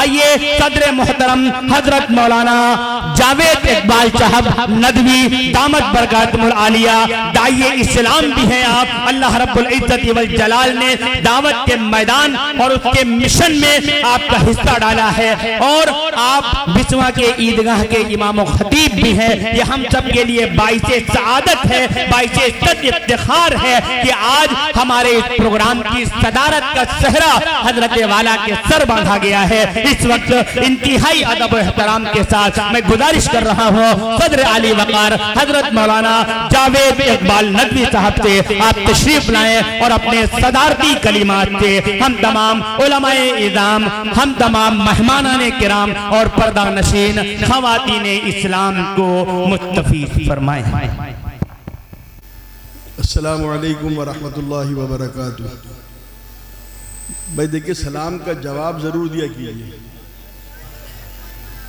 آئیے صدر محترم حضرت مولانا جاوید اقبال صاحب ندوی دامت برکاتہم العالیہ داعیہ اسلام بھی ہیں آپ. اللہ رب العزت والجلال نے دعوت کے میدان اور اس کے مشن میں آپ کا حصہ ڈالا ہے، اور آپ بسواں کے عیدگاہ کے امام و خطیب بھی ہیں. یہ ہم سب کے لیے باعث سعادت ہے، باعث افتخار ہے کہ آج ہمارے اس پروگرام کی صدارت کا صحرا حضرت والا کے سر باندھا گیا ہے. اس وقت انتہائی ادب و احترام کے ساتھ میں گزارش کر رہا ہوں صدر عالی وقار حضرت مولانا جاوید اقبال ندوی صاحب سے آپ تشریف لائیں اور اپنے صدارتی کلمات سے ہم تمام علماء اعظام، ہم تمام مہمانان کرام اور پردہ نشین خواتین اسلام کو متفق فرمائیں. السلام علیکم ورحمۃ اللہ وبرکاتہ. بھائی دیکھیں، سلام کا جواب ضرور دیا کیجیے.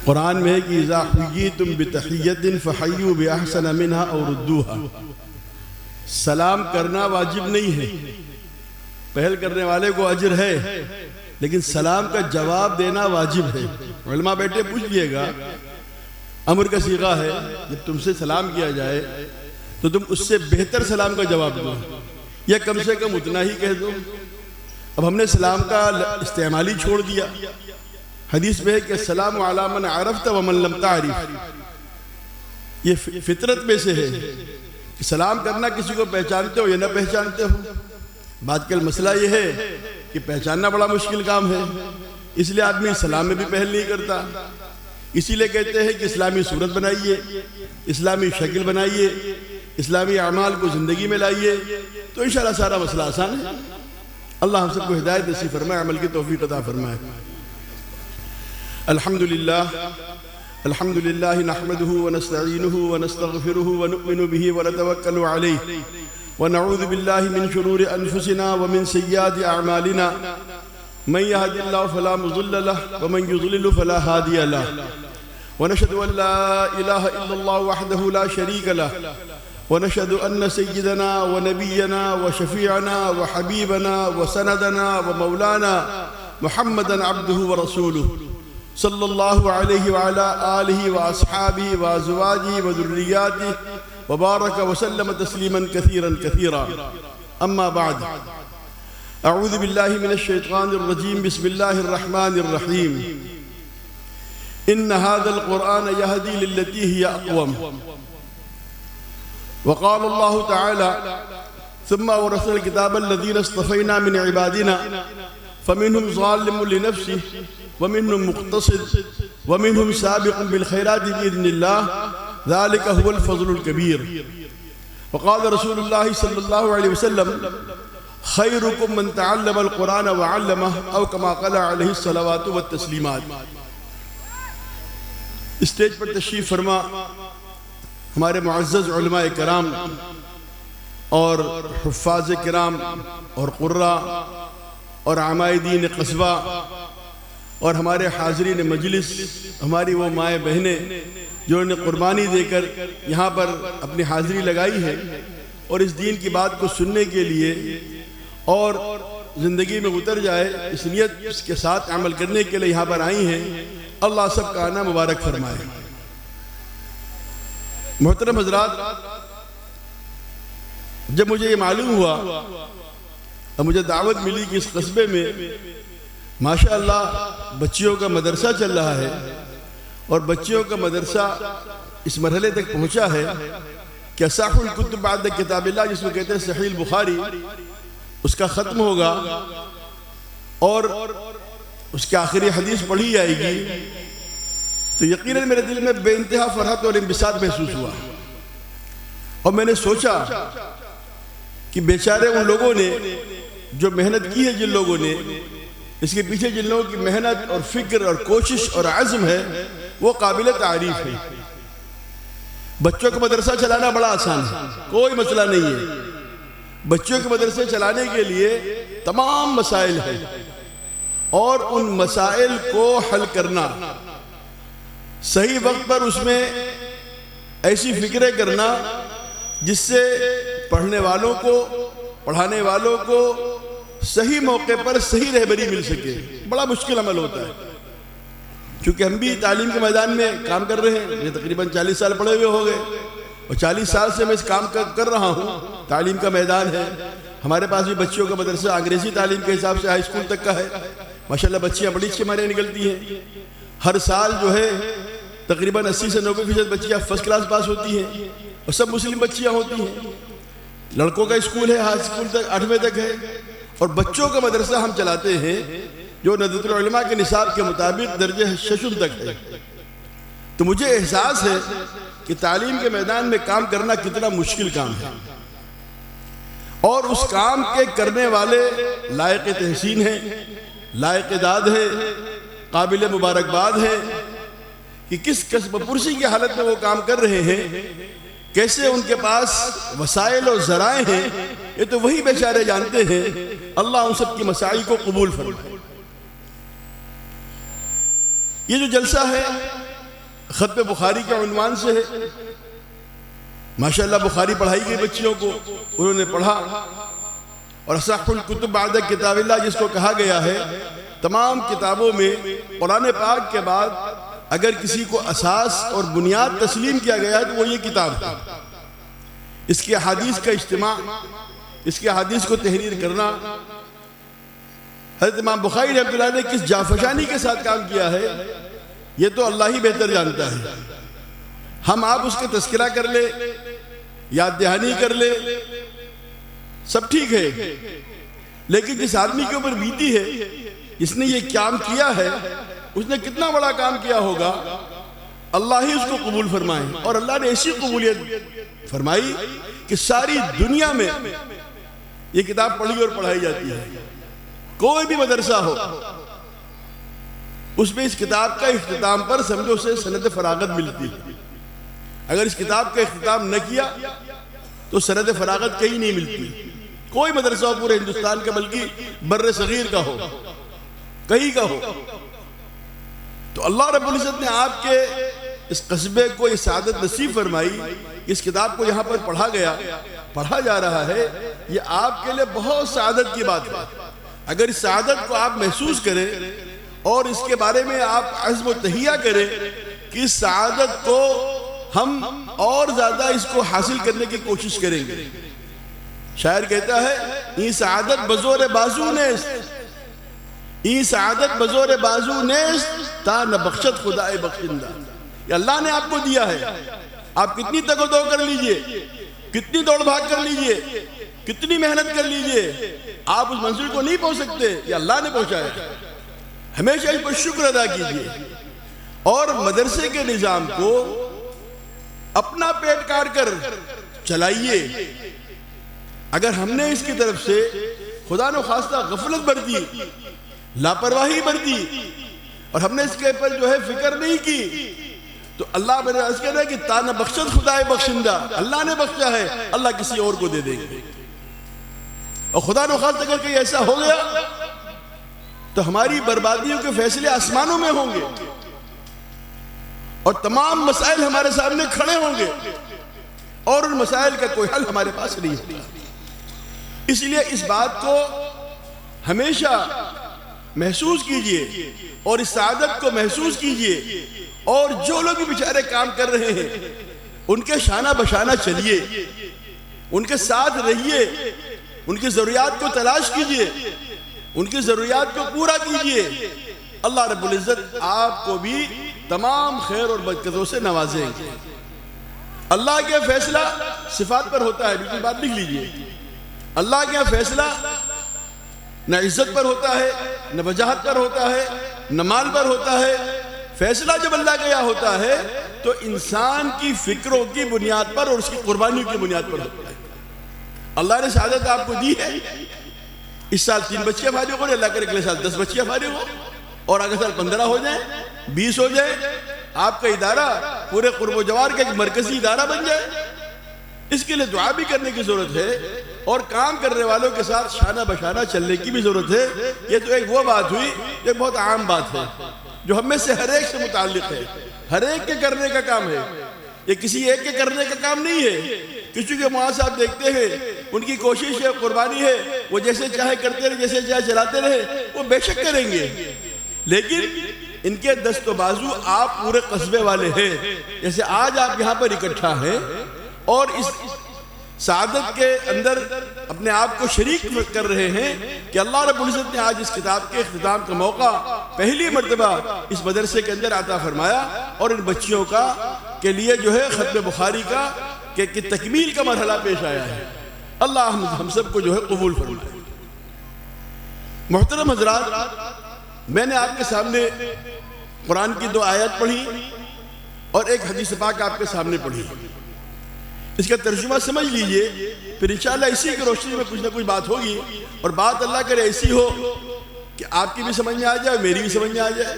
قرآن میں ہے کہ اذا حییتم بتحیۃ فحیوا باحسن منها او ردوها. سلام کرنا واجب نہیں ہے، پہل کرنے والے کو اجر ہے، لیکن سلام کا جواب دینا واجب ہے. علماء بیٹھے پوچھ لیے گا، امر کا صیغہ ہے، جب تم سے سلام کیا جائے تو تم اس سے بہتر سلام کا جواب دو یا کم سے کم اتنا ہی کہہ دو. اب ہم نے سلام کا استعمالی چھوڑ دیا. حدیث میں ہے کہ السلام علی من عرفت ومن لم تعرف. یہ فطرت میں سے ہے کہ سلام کرنا کسی کو پہچانتے ہو یا نہ پہچانتے ہو. بات کل مسئلہ یہ ہے کہ پہچاننا بڑا مشکل کام ہے، اس لیے آدمی سلام میں بھی پہل نہیں کرتا. اسی لیے کہتے ہیں کہ اسلامی صورت بنائیے، اسلامی شکل بنائیے، اسلامی اعمال کو زندگی میں لائیے، تو انشاءاللہ سارا مسئلہ آسان ہے. اللہ ہم سب کو ہدایت نصیب فرمائے، عمل کی توفیق عطا فرمائے. الحمدللہ الحمدللہ نحمده ونستعینه ونستغفره ونؤمن به ونتوکل علیہ ونعوذ باللہ من شرور انفسنا ومن سیئات اعمالنا من يهد الله فلا مضل له ومن يضلل فلا هادي له ونشهد ان لا اله الا الله وحده لا شريك له ونشهد ان سيدنا ونبينا وشفيعنا وحبيبنا وسندنا ومولانا محمدا عبده ورسوله صلى الله عليه وعلى آله وأصحابه وأزواجه وذرياته وبارك وسلم تسليما كثيرا كثيرا. أما بعد، أعوذ بالله من الشيطان الرجيم. بسم الله الرحمن الرحيم. إن هذا القرآن يهدي للتي هي أقوم. وقال الله تعالى ثم أورثنا الكتاب الذين اصطفينا من عبادنا فمنهم ظالم لنفسه ومنهم مقتصد ومنهم سابق بالخيرات بإذن الله ذلك هو الفضل الكبير. وقال رسول الله صلى الله عليه وسلم خيركم من تعلم القرآن وعلمه أو كما قال عليه الصلوات والتسليمات. اسٹیج پر تشریف فرما ہمارے معزز علماء کرام اور حفاظ کرام اور قراء اور عمائدین قصبہ اور ہمارے حاضرین مجلس، ہماری وہ مائیں بہنیں جو نے قربانی دے کر یہاں پر اپنی حاضری لگائی ہے اور اس دین کی بات کو سننے کے لیے اور زندگی میں اتر جائے اس نیت اس کے ساتھ عمل کرنے کے لیے یہاں پر آئی ہیں. اللہ سب کا آنا مبارک فرمائے. محترم حضرات، جب مجھے یہ معلوم ہوا اور مجھے دعوت ملی کہ اس قصبے میں ماشاءاللہ بچیوں کا مدرسہ چل رہا ہے اور بچیوں کا مدرسہ اس مرحلے تک پہنچا ہے کہ اصح الکتب بعد کتاب اللہ، جس کو کہتے ہیں صحیح البخاری، اس کا ختم ہوگا اور اس کی آخری حدیث پڑھی جائے گی، تو یقیناً میرے دل میں بے انتہا فرحت اور انبساط محسوس ہوا. اور میں نے سوچا کہ بیچارے ان لوگوں نے جو محنت کی ہے، جن لوگوں نے اس کے پیچھے جن لوگوں کی محنت اور فکر اور کوشش اور عزم ہے، وہ قابل تعریف ہے. بچوں کا مدرسہ چلانا بڑا آسان ہے، کوئی مسئلہ نہیں ہے. بچوں کے مدرسے چلانے کے لیے تمام مسائل ہیں اور ان مسائل کو حل کرنا، صحیح وقت پر اس میں ایسی فکریں کرنا جس سے پڑھنے والوں کو، پڑھانے والوں کو صحیح موقع پر صحیح رہبری مل سکے، بڑا مشکل عمل ہوتا ہے. چونکہ ہم بھی تعلیم کے میدان میں کام کر رہے ہیں، یہ تقریباً 40 سال پڑے ہوئے ہو گئے، اور 40 سال سے میں اس کام کر رہا ہوں، تعلیم کا میدان ہے۔ ہمارے پاس بھی بچیوں کا مدرسہ انگریزی تعلیم کے حساب سے ہائی اسکول تک کا ہے، ماشاءاللہ بچیاں بڑی اچھی ہمارے نکلتی ہیں۔ ہر سال جو ہے تقریباً 80 سے 90% بچیاں فرسٹ کلاس پاس ہوتی ہیں، اور سب مسلم بچیاں ہوتی ہیں۔ لڑکوں کا اسکول ہے ہائی اسکول تک 8ویں تک ہے، اور بچوں کا مدرسہ ہم چلاتے ہیں جو ندوۃ العلماء کے نصاب کے مطابق درجہ ششم تک ہے۔ تو مجھے احساس ہے کہ تعلیم کے میدان میں کام کرنا کتنا مشکل کام ہے، اور اس کام کے کرنے والے لائق تحسین ہیں، لائق داد ہے، قابل مبارکباد ہے کہ کس کسب پرسی کی حالت میں وہ کام کر رہے ہیں، کیسے ان کے پاس وسائل اور ذرائع ہیں، یہ تو وہی بیچارے جانتے ہیں۔ اللہ ان سب کی مساعی کو قبول فرمائے۔ یہ جو جلسہ ہے ختم بخاری کے عنوان سے ہے، ماشاءاللہ بخاری پڑھائی گئی بچیوں کو، انہوں نے پڑھا، اور اصح الکتب بعد کتاب اللہ جس کو کہا گیا ہے، تمام کتابوں میں قرآن پاک کے بعد اگر کسی کو اساس اور بنیاد تسلیم کیا گیا ہے تو وہ یہ کتاب ہے۔ اس کی احادیث کا اجتماع، اس کی احادیث کو تحریر کرنا، حضرت امام بخاری رحمۃ اللہ نے کس جافشانی کے ساتھ کام کیا ہے یہ تو اللہ ہی بہتر جانتا ہے۔ ہم آپ اس کے تذکرہ کر لے، یاد دہانی کر لے، سب ٹھیک ہے، لیکن جس آدمی کے اوپر بیتی ہے، جس نے یہ کام کیا ہے، اس نے کتنا بڑا کام کیا ہوگا، اللہ ہی اس کو قبول فرمائے۔ اور اللہ نے ایسی قبولیت فرمائی کہ ساری دنیا میں یہ کتاب پڑھی اور پڑھائی جاتی ہے۔ کوئی بھی مدرسہ ہو، اس میں اس کتاب کا اختتام پر سمجھو سے سند فراغت ملتی ہے۔ اگر اس کتاب کا اختتام نہ کیا تو سند فراغت کہیں نہیں ملتی۔ کوئی مدرسہ ہو پورے ہندوستان کا، بلکہ بر صغیر کا ہو، کہیں کا ہو، تو اللہ رب العزت نے آپ کے اس قصبے کو یہ سعادت نصیب فرمائی، اس کتاب کو یہاں پر پڑھا گیا، پڑھا جا رہا ہے۔ یہ آپ کے لئے بہت سعادت کی بات ہے۔ اگر اس سعادت کو آپ محسوس کریں اور اس کے بارے میں آپ عزم و تہیہ کریں کہ اس سعادت کو ہم اور زیادہ اس کو حاصل کرنے کی کوشش کریں گے۔ شاعر کہتا ہے، این سعادت بزور بازو نیست، این سعادت بزور بازو نیست تا نہ بخشت خدا بخشندہ۔ یہ اللہ نے آپ کو دیا ہے، آپ کتنی تگ و دو کر لیجئے، کتنی دوڑ بھاگ کر لیجئے، کتنی محنت کر لیجئے، آپ اس منزل کو نہیں پہنچ سکتے، یہ اللہ نے پہنچایا۔ ہمیشہ اس پر شکر ادا کیجئے، اور مدرسے کے نظام کو اپنا پیٹ کاٹ کر چلائیے۔ اگر ہم نے اس کی طرف سے خدا نہ خواستہ غفلت برتی، لاپرواہی برتی، اور ہم نے اس کے پر جو ہے فکر نہیں کی، تو اللہ میں نے عرض کہنا ہے کہ تانہ بخشت خدا بخشندہ، اللہ نے بخشا ہے، اللہ کسی اور کو دے دیں گے۔ اور خدا نہ خواستہ اگر کہیں ایسا ہو گیا تو ہماری بربادیوں کے فیصلے آسمانوں میں ہوں گے، اور تمام مسائل ہمارے سامنے کھڑے ہوں گے، اور ان مسائل کا کوئی حل ہمارے پاس نہیں ہوتا۔ اس لیے اس بات کو ہمیشہ محسوس کیجئے، اور اس سعادت کو محسوس کیجئے، اور جو لوگ بھی بیچارے کام کر رہے ہیں ان کے شانہ بشانہ چلیے، ان کے ساتھ رہیے، ان کی ضروریات کو تلاش کیجئے، ان کی ضروریات کو پورا کیجئے۔ اللہ رب العزت آپ کو بھی تمام خیر اور برکتوں سے نوازیں گے۔ اللہ کا فیصلہ صفات پر ہوتا ہے، بالکل بات لکھ لیجئے۔ اللہ کا فیصلہ نہ عزت پر ہوتا ہے، نہ وجاہت پر ہوتا ہے، نہ مال پر ہوتا ہے۔ فیصلہ جب اللہ کا یہاں ہوتا ہے تو انسان کی فکروں کی بنیاد پر اور اس کی قربانیوں کی بنیاد پر ہوتا ہے۔ اللہ نے سعادت آپ کو دی ہے، اس سال 3 بچیاں فارغ ہو رہے، اللہ کرے اگلے سال 10 بچیاں فارغ ہو، اور اگلے سال 15 ہو جائیں، 20 ہو جائیں، آپ کا ادارہ پورے قرب و جوار کا ایک مرکزی ادارہ بن جائے۔ اس کے لیے دعا بھی کرنے کی ضرورت ہے، اور کام کرنے والوں کے ساتھ شانہ بشانہ چلنے کی بھی ضرورت ہے۔ یہ تو ایک وہ بات ہوئی، ایک بہت عام بات ہے جو ہم میں سے ہر ایک سے متعلق ہے، ہر ایک کے کرنے کا کام ہے، یہ کسی ایک کے کرنے کا کام نہیں ہے۔ کسی کے وہاں سے آپ دیکھتے ہیں ان کی کوشش ہے، قربانی ہے، وہ جیسے چاہے کرتے رہے، جیسے چاہے چلاتے رہے، وہ بے شک کریں گے، لیکن ان کے دست و بازو آپ پورے قصبے والے ہیں، جیسے آج آپ یہاں پر اکٹھا ہیں اور اس سعادت کے اندر اپنے آپ کو شریک کر رہے ہیں کہ اللہ رب العزت نے آج اس کتاب کے اختتام کا موقع پہلی مرتبہ اس مدرسے کے اندر عطا فرمایا، اور ان بچیوں کا کے لیے جو ہے ختم بخاری کا کہ تکمیل کا مرحلہ پیش آیا ہے۔ اللہ ہم سب کو جو ہے قبول فرمائے۔ محترم حضرات، میں نے آپ کے سامنے قرآن کی 2 آیات پڑھی اور ایک حدیث پاک آپ کے سامنے پڑھی۔ اس کا ترجمہ سمجھ لیجئے، پھر انشاءاللہ اسی کی روشنی میں کچھ نہ کچھ بات ہوگی، اور بات اللہ کرے ایسی ہو کہ آپ کی بھی سمجھ میں آ جائے، میری بھی سمجھ میں آ جائے،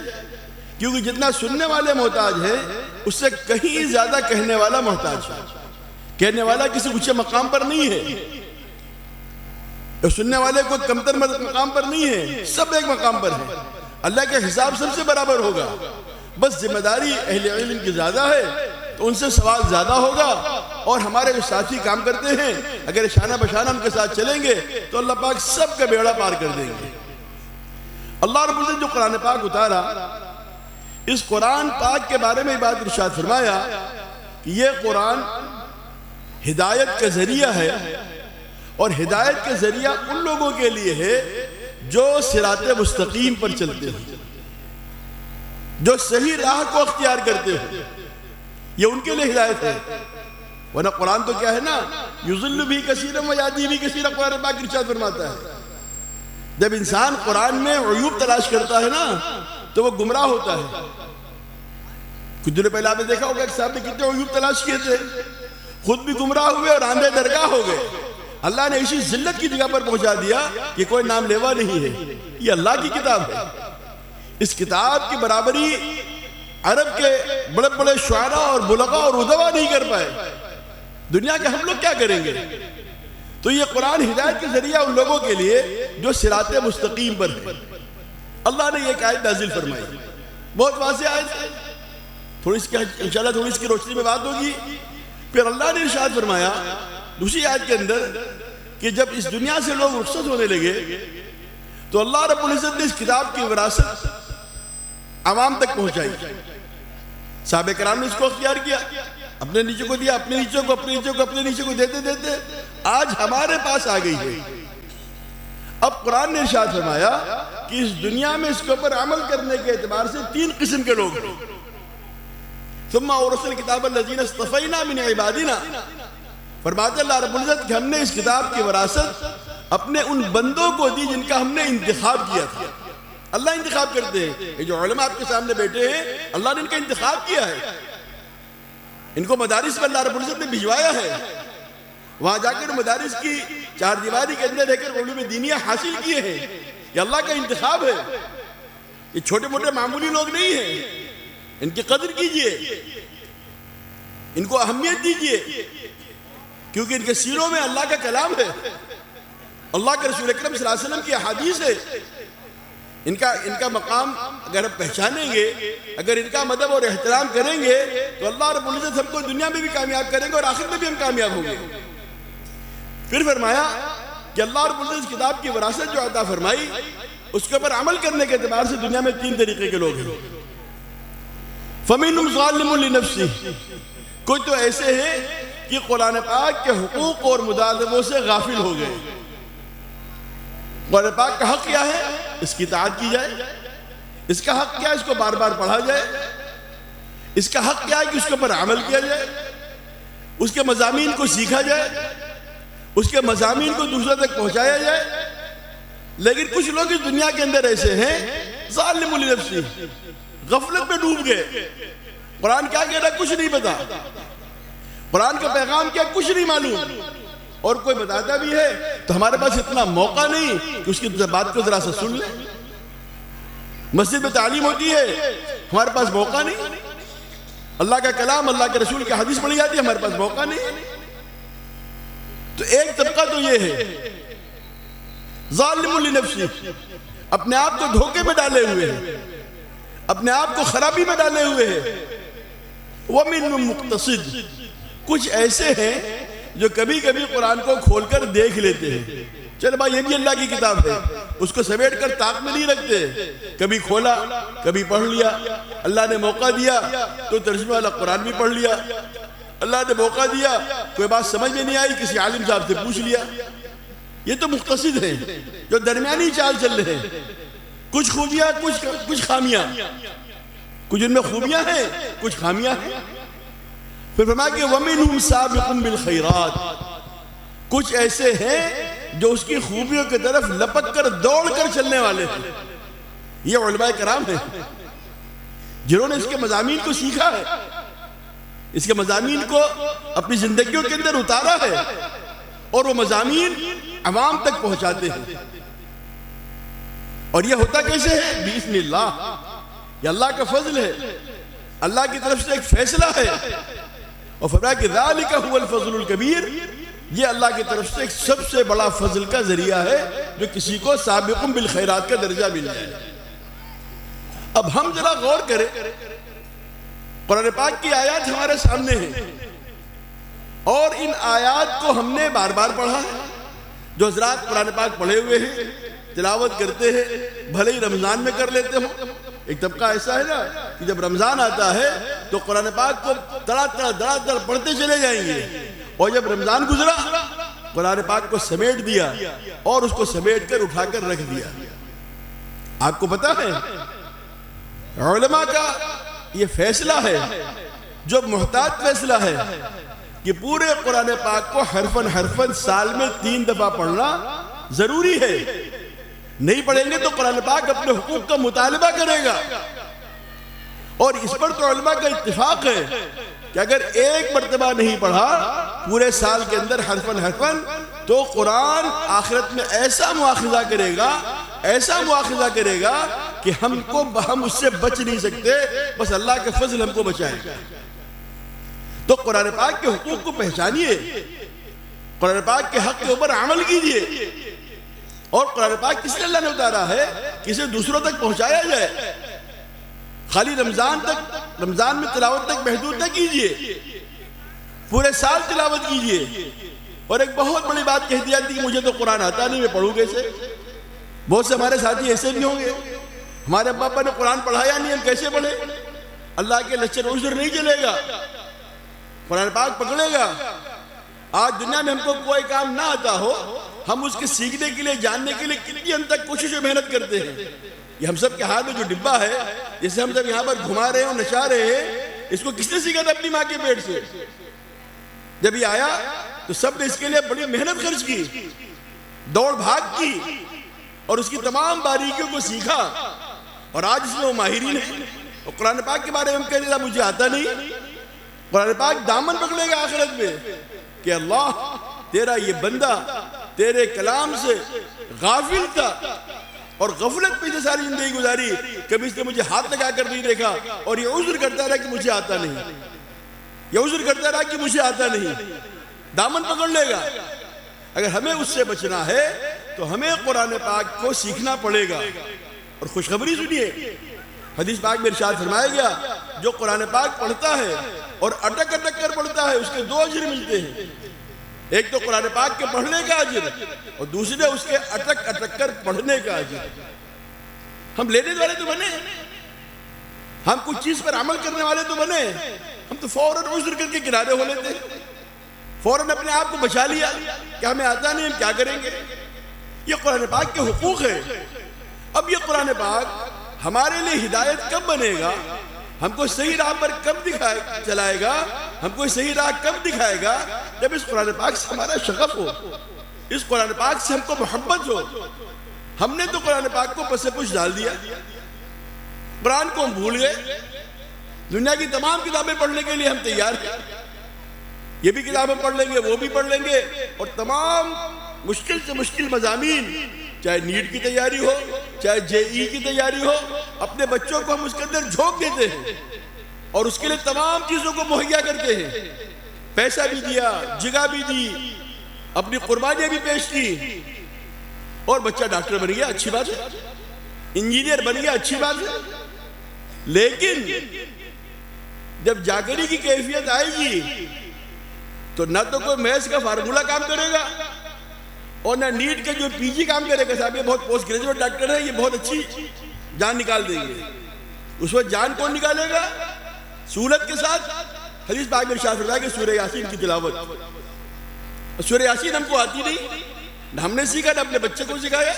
کیونکہ جتنا سننے والے محتاج ہیں اس سے کہیں زیادہ کہنے والا محتاج ہے۔ کہنے والا کسی اونچے مقام پر نہیں ہے، سننے والے کوئی کمتر مقام پر نہیں ہے، سب ایک مقام پر ہے، اللہ کے حساب سب سے برابر ہوگا۔ بس ذمہ داری اہل علم کی زیادہ ہے تو ان سے سوال زیادہ ہوگا، اور ہمارے جو ساتھی کام کرتے ہیں اگر شانہ بشانہ ان کے ساتھ چلیں گے تو اللہ پاک سب کا بیڑا پار کر دیں گے۔ اللہ رب العزت جو قرآن پاک اتارا، اس قرآن پاک کے بارے میں بات ارشاد فرمایا کہ یہ قرآن ہدایت کا ذریعہ ہے، اور ہدایت کا ذریعہ ان لوگوں کے لیے ہے جو صراط مستقیم پر چلتے ہیں، جو صحیح راہ کو اختیار کرتے ہیں، یہ ان کے لیے ہدایت ہے۔ ورنہ قرآن تو کیا ہے نا، یضل بھی کثیرا ویہدی بھی کثیرا، قرآن پاک ارشاد فرماتا ہے جب انسان قرآن میں عیوب تلاش کرتا ہے نا تو وہ گمراہ ہوتا ہے۔ کچھ دنوں پہلے آپ نے دیکھا ہوگا کہ صاحب نے کتنے عیوب تلاش کیے تھے، خود بھی گمراہ ہوئے اور آندھے درگاہ ہو گئے۔ اللہ نے اسی ذلت کی جگہ پر پہنچا دیا کہ کوئی نام لیوا نہیں ہے، یہ اللہ کی کتاب ہے۔ اس کتاب کی برابری عرب کے بڑے بڑے شعراء اور بلغاء اور ادبا نہیں کر پائے، دنیا کے ہم لوگ کیا کریں گے؟ تو یہ قرآن ہدایت کے ذریعہ ان لوگوں کے لیے جو صراط مستقیم پر ہے۔ اللہ نے یہ آیت نازل فرمائی، بہت واضح آیت ہے، انشاءاللہ تھوڑی اس کی روشنی میں بات ہوگی۔ پھر اللہ نے ارشاد فرمایا دوسری آیت کے اندر کہ جب اس دنیا سے لوگ رخصت ہونے لگے تو اللہ رب العزت نے اس کتاب کی وراثت عوام تک پہنچائی۔ صحابہ کرام نے اس کو اختیار کیا، اپنے نیچے کو دیا، اپنے نیچے کو، اپنے نیچے کو، اپنے نیچے کو دیتے دیتے آج ہمارے پاس آ گئی ہے۔ اب قرآن نے ارشاد فرمایا کہ اس دنیا میں اس کے اوپر عمل کرنے کے اعتبار سے 3 قسم کے لوگ ہیں۔ ثم اورثنا الکتاب الذین اصطفینا من عبادنا، فرماتے اللہ رب العزت کہ ہم نے اس کتاب کی وراثت اپنے ان بندوں کو دی جن کا ہم نے انتخاب کیا تھا۔ اللہ انتخاب کرتے ہیں، یہ جو علماء آپ کے سامنے بیٹھے ہیں اللہ نے ان کا انتخاب کیا ہے، ان کو مدارس میں اللہ رب العزت نے بھجوایا ہے، وہاں جا کر مدارس کی 4 دیواری کے اندر رہ کر علوم دینیہ حاصل کیے ہیں۔ یہ اللہ کا انتخاب ہے، یہ چھوٹے موٹے معمولی لوگ نہیں ہیں، ان کی قدر کیجئے، ان کو اہمیت دیجئے، کیونکہ ان کے سینوں میں اللہ کا کلام ہے، اللہ کے رسول اکرم صلی اللہ علیہ وسلم کی احادیث ہے۔ ان کا مقام اگر ہم پہچانیں گے، اگر ان کا مدب اور احترام کریں گے تو اللہ رب العزت ہم کو دنیا میں بھی کامیاب کریں گے اور آخرت میں بھی ہم کامیاب ہوں گے۔ پھر فرمایا کہ اللہ رب العزت کتاب کی وراثت جو عطا فرمائی اس کے اوپر عمل کرنے کے اعتبار سے دنیا میں 3 طریقے کے لوگ ہیں۔ فَمِنْهُمْ ظَالِمٌ لِنَفْسِهِ، کوئی تو ایسے ہیں کہ قرآن پاک کے حقوق اور مطالبوں سے غافل ہو گئے۔ قرآن پاک کا حق کیا ہے؟ اس کی اطاعت کی جائے۔ اس کا حق کیا ہے؟ اس کو بار بار پڑھا جائے۔ اس کا حق کیا ہے کہ اس کے اوپر عمل کیا جائے، اس کے مضامین کو سیکھا جائے، اس کے مضامین کو دوسرے تک پہنچایا جائے۔ لیکن کچھ لوگ اس دنیا کے اندر ایسے ہیں ظالم لنفسہ، غفلت میں ڈوب گئے۔ قرآن کیا کہہ رہا ہے کچھ نہیں پتا، قرآن کا پیغام کیا کچھ نہیں معلوم، اور کوئی بتاتا بھی ہے تو ہمارے پاس اتنا موقع نہیں کہ اس کی بات کو ذرا سا سن لیں۔ مسجد میں تعلیم ہوتی ہے، ہمارے پاس موقع نہیں۔ اللہ کا کلام، اللہ کے رسول کی حدیث پڑھی جاتی ہے، ہمارے پاس موقع نہیں۔ تو ایک طبقہ تو یہ ہے ظالم لنفسہ، اپنے آپ کو دھوکے میں ڈالے ہوئے ہیں، اپنے آپ کو خرابی میں ڈالے ہوئے ہیں۔ وَمِنْهُمْ مُقْتَصِدٌ، کچھ ایسے ہیں جو کبھی کبھی قرآن کو کھول کر دیکھ لیتے ہیں، چل بھائی یہ بھی اللہ کی کتاب ہے، اس کو سمیٹ کر طاق میں نہیں رکھتے، کبھی کھولا کبھی پڑھ لیا، اللہ نے موقع دیا تو ترجمہ والا قرآن بھی پڑھ لیا، اللہ نے موقع دیا کوئی بات سمجھ میں نہیں آئی کسی عالم صاحب سے پوچھ لیا۔ یہ تو مختصر ہیں جو درمیانی چال چل رہے ہیں، کچھ خوبیاں کچھ خامیاں، کچھ ان میں خوبیاں ہیں کچھ خامیاں ہیں۔ پھر فرمایا کہ وَمِنْهُمْ سَابِقٌ بِالْخَيْرَاتِ، کچھ ایسے ہیں جو اس کی خوبیوں کی طرف لپک کر دوڑ کر چلنے والے ہیں۔ یہ علماء کرام ہیں جنہوں نے اس کے مضامین کو سیکھا ہے، اس کے مضامین کو اپنی زندگیوں کے اندر اتارا ہے، اور وہ مضامین عوام تک پہنچاتے ہیں۔ اور یہ ہوتا کیسے ہے؟ بِإِذْنِ اللہ، یہ اللہ کا فضل ہے، اللہ کی طرف سے ایک فیصلہ ہے۔ اور فرمایا کہ ذَلِكَ هُوَ الْفَضْلُ الْكَبِيرُ، یہ اللہ کی طرف سے ایک سب سے بڑا فضل کا ذریعہ ہے جو کسی کو سابقٌ بالخیرات کا درجہ مل جائے۔ اب ہم ذرا غور کریں، قرآن پاک کی آیات ہمارے سامنے ہیں، اور ان آیات کو ہم نے بار بار پڑھا ہے۔ جو حضرات قرآن پاک پڑھے ہوئے ہیں، تلاوت کرتے ہیں، بھلے ہی رمضان میں کر لیتے ہوں۔ ایک طبقہ ایسا ہے نا کہ جب رمضان آتا ہے تو قرآن پاک کو دڑا دڑ پڑھتے چلے جائیں گے، اور جب رمضان گزرا قرآن پاک کو سمیٹ دیا اور اس کو سمیٹ کر اٹھا کر رکھ دیا۔ آپ کو پتا ہے علماء کا یہ فیصلہ ہے جو محتاط فیصلہ ہے کہ پورے قرآن پاک کو حرفاً سال میں 3 دفعہ پڑھنا ضروری ہے۔ نہیں پڑھیں گے تو قرآن پاک اپنے حقوق کا مطالبہ کرے گا۔ اور اس پر تو علماء کا اتفاق ہے کہ اگر ایک مرتبہ نہیں پڑھا پورے سال کے اندر حرفاً تو قرآن آخرت میں ایسا مواخذہ کرے گا کہ ہم اس سے بچ نہیں سکتے، بس اللہ کے فضل ہم کو بچائے گا۔ تو قرآن پاک کے حقوق کو پہچانیے، قرآن پاک کے حق کے اوپر عمل کیجئے، اور قرآن پاک کس لیے اللہ نے اتارا ہے کہ اسے دوسروں تک پہنچایا جائے۔ خالی رمضان میں تلاوت تک محدود نہ کیجئے، پورے سال تلاوت کیجئے۔ اور ایک بہت بڑی بات کہہ دیا کہ مجھے تو قرآن آتا نہیں، میں پڑھوں کیسے؟ بہت سے ہمارے ساتھی ایسے بھی ہوں گے، ہمارے ابا ابا نے قرآن پڑھایا نہیں، ہم کیسے پڑھیں؟ اللہ کے لیکچر عذر نہیں چلے گا، قرآن پاک پکڑے گا۔ آج دنیا میں ہم کو کوئی کام نہ آتا ہو، ہم اس کے سیکھنے کے لیے، جاننے کے لیے کتنی ہم تک کوشش و محنت کرتے ہیں۔ یہ ہم سب کے ہاتھ میں جو ڈبہ ہے جسے ہم سب یہاں پر گھما رہے ہیں اور نچا رہے ہیں، اس کو کس نے سیکھا تھا؟ اپنی ماں کے پیٹ سے۔ جب یہ آیا تو سب نے اس کے لیے بڑی محنت خرچ کی، دوڑ بھاگ کی، اور اس کی تمام باریکیوں کو سیکھا، اور آج اس میں وہ ماہرین ہیں۔ اور قرآن پاک کے بارے میں ہم کہنے لگا مجھے آتا نہیں، قرآن پاک دامن پکڑے گا آخرت میں کہ اللہ تیرا یہ بندہ تیرے کلام سے غافل تھا اور غفلت پہ سے ساری زندگی گزاری، کبھی اس نے مجھے ہاتھ لگا کر نہیں دیکھا، اور یہ عذر کرتا رہا کہ مجھے آتا نہیں، یہ عذر کرتا رہا کہ مجھے آتا نہیں۔ دامن پکڑ لے گا۔ اگر ہمیں اس سے بچنا ہے تو ہمیں قرآن پاک کو سیکھنا پڑے گا۔ اور خوشخبری سنیے، حدیث پاک میں ارشاد فرمایا گیا جو قرآن پاک پڑھتا ہے اور اٹک کر پڑھتا ہے اس کے 2 اجر ملتے ہیں، ایک تو قرآن پاک کے پڑھنے کا اجر، اور دوسرے اس کے اٹک کر پڑھنے کا اجر۔ ہم لینے والے تو بنے، ہم کچھ چیز پر عمل کرنے والے تو بنے، ہم تو فوراً عذر کر کے کنارے ہو لیتے ہیں، فوراً اپنے آپ کو بچا لیا کہ ہمیں آتا نہیں، ہم کیا کریں گے۔ یہ قرآن پاک کے حقوق ہے۔ اب یہ قرآن پاک ہمارے لیے ہدایت کب بنے گا، ہم کو صحیح راہ پر کب چلائے گا، ہم کو صحیح راہ کب دکھائے گا؟ جب اس قرآن پاک سے ہمارا شغف ہو، اس قرآن پاک سے ہم کو محبت ہو۔ ہم نے تو قرآن پاک کو پس پش ڈال دیا، قرآن کو ہم بھول گئے۔ دنیا کی تمام کتابیں پڑھنے کے لیے ہم تیار ہیں، یہ بھی کتابیں پڑھ لیں گے، وہ بھی پڑھ لیں گے، اور تمام مشکل سے مشکل مضامین، چاہے نیٹ کی تیاری ہو، چاہے JEE کی تیاری ہو، اپنے بچوں کو ہم اس کے اندر جھونک دیتے ہیں اور اس کے لیے تمام چیزوں کو مہیا کرتے ہیں، پیسہ بھی دیا، جگہ بھی دی، اپنی قربانیاں بھی پیش کی، اور بچہ ڈاکٹر بن گیا، اچھی بات ہے، انجینئر بن گیا، اچھی بات ہے۔ لیکن جب جاگری کی کیفیت آئے گی تو نہ تو کوئی میتھس کا فارمولا کام کرے گا اور نہ نیٹ کا جو پی جی کام کرے گا، صاحب یہ بہت پوسٹ گریجویٹ ڈاکٹر ہے، یہ بہت اچھی جان نکال دیں گے. اس وقت جان کون نکالے گا؟ سہولت کے ساتھ. حدیث پاک میں ارشاد فرمایا کہ سورہ یاسین کی تلاوت. سورہ یاسین ہم کو آتی نہیں، نہ ہم نے سیکھا نہ اپنے بچے کو سکھایا.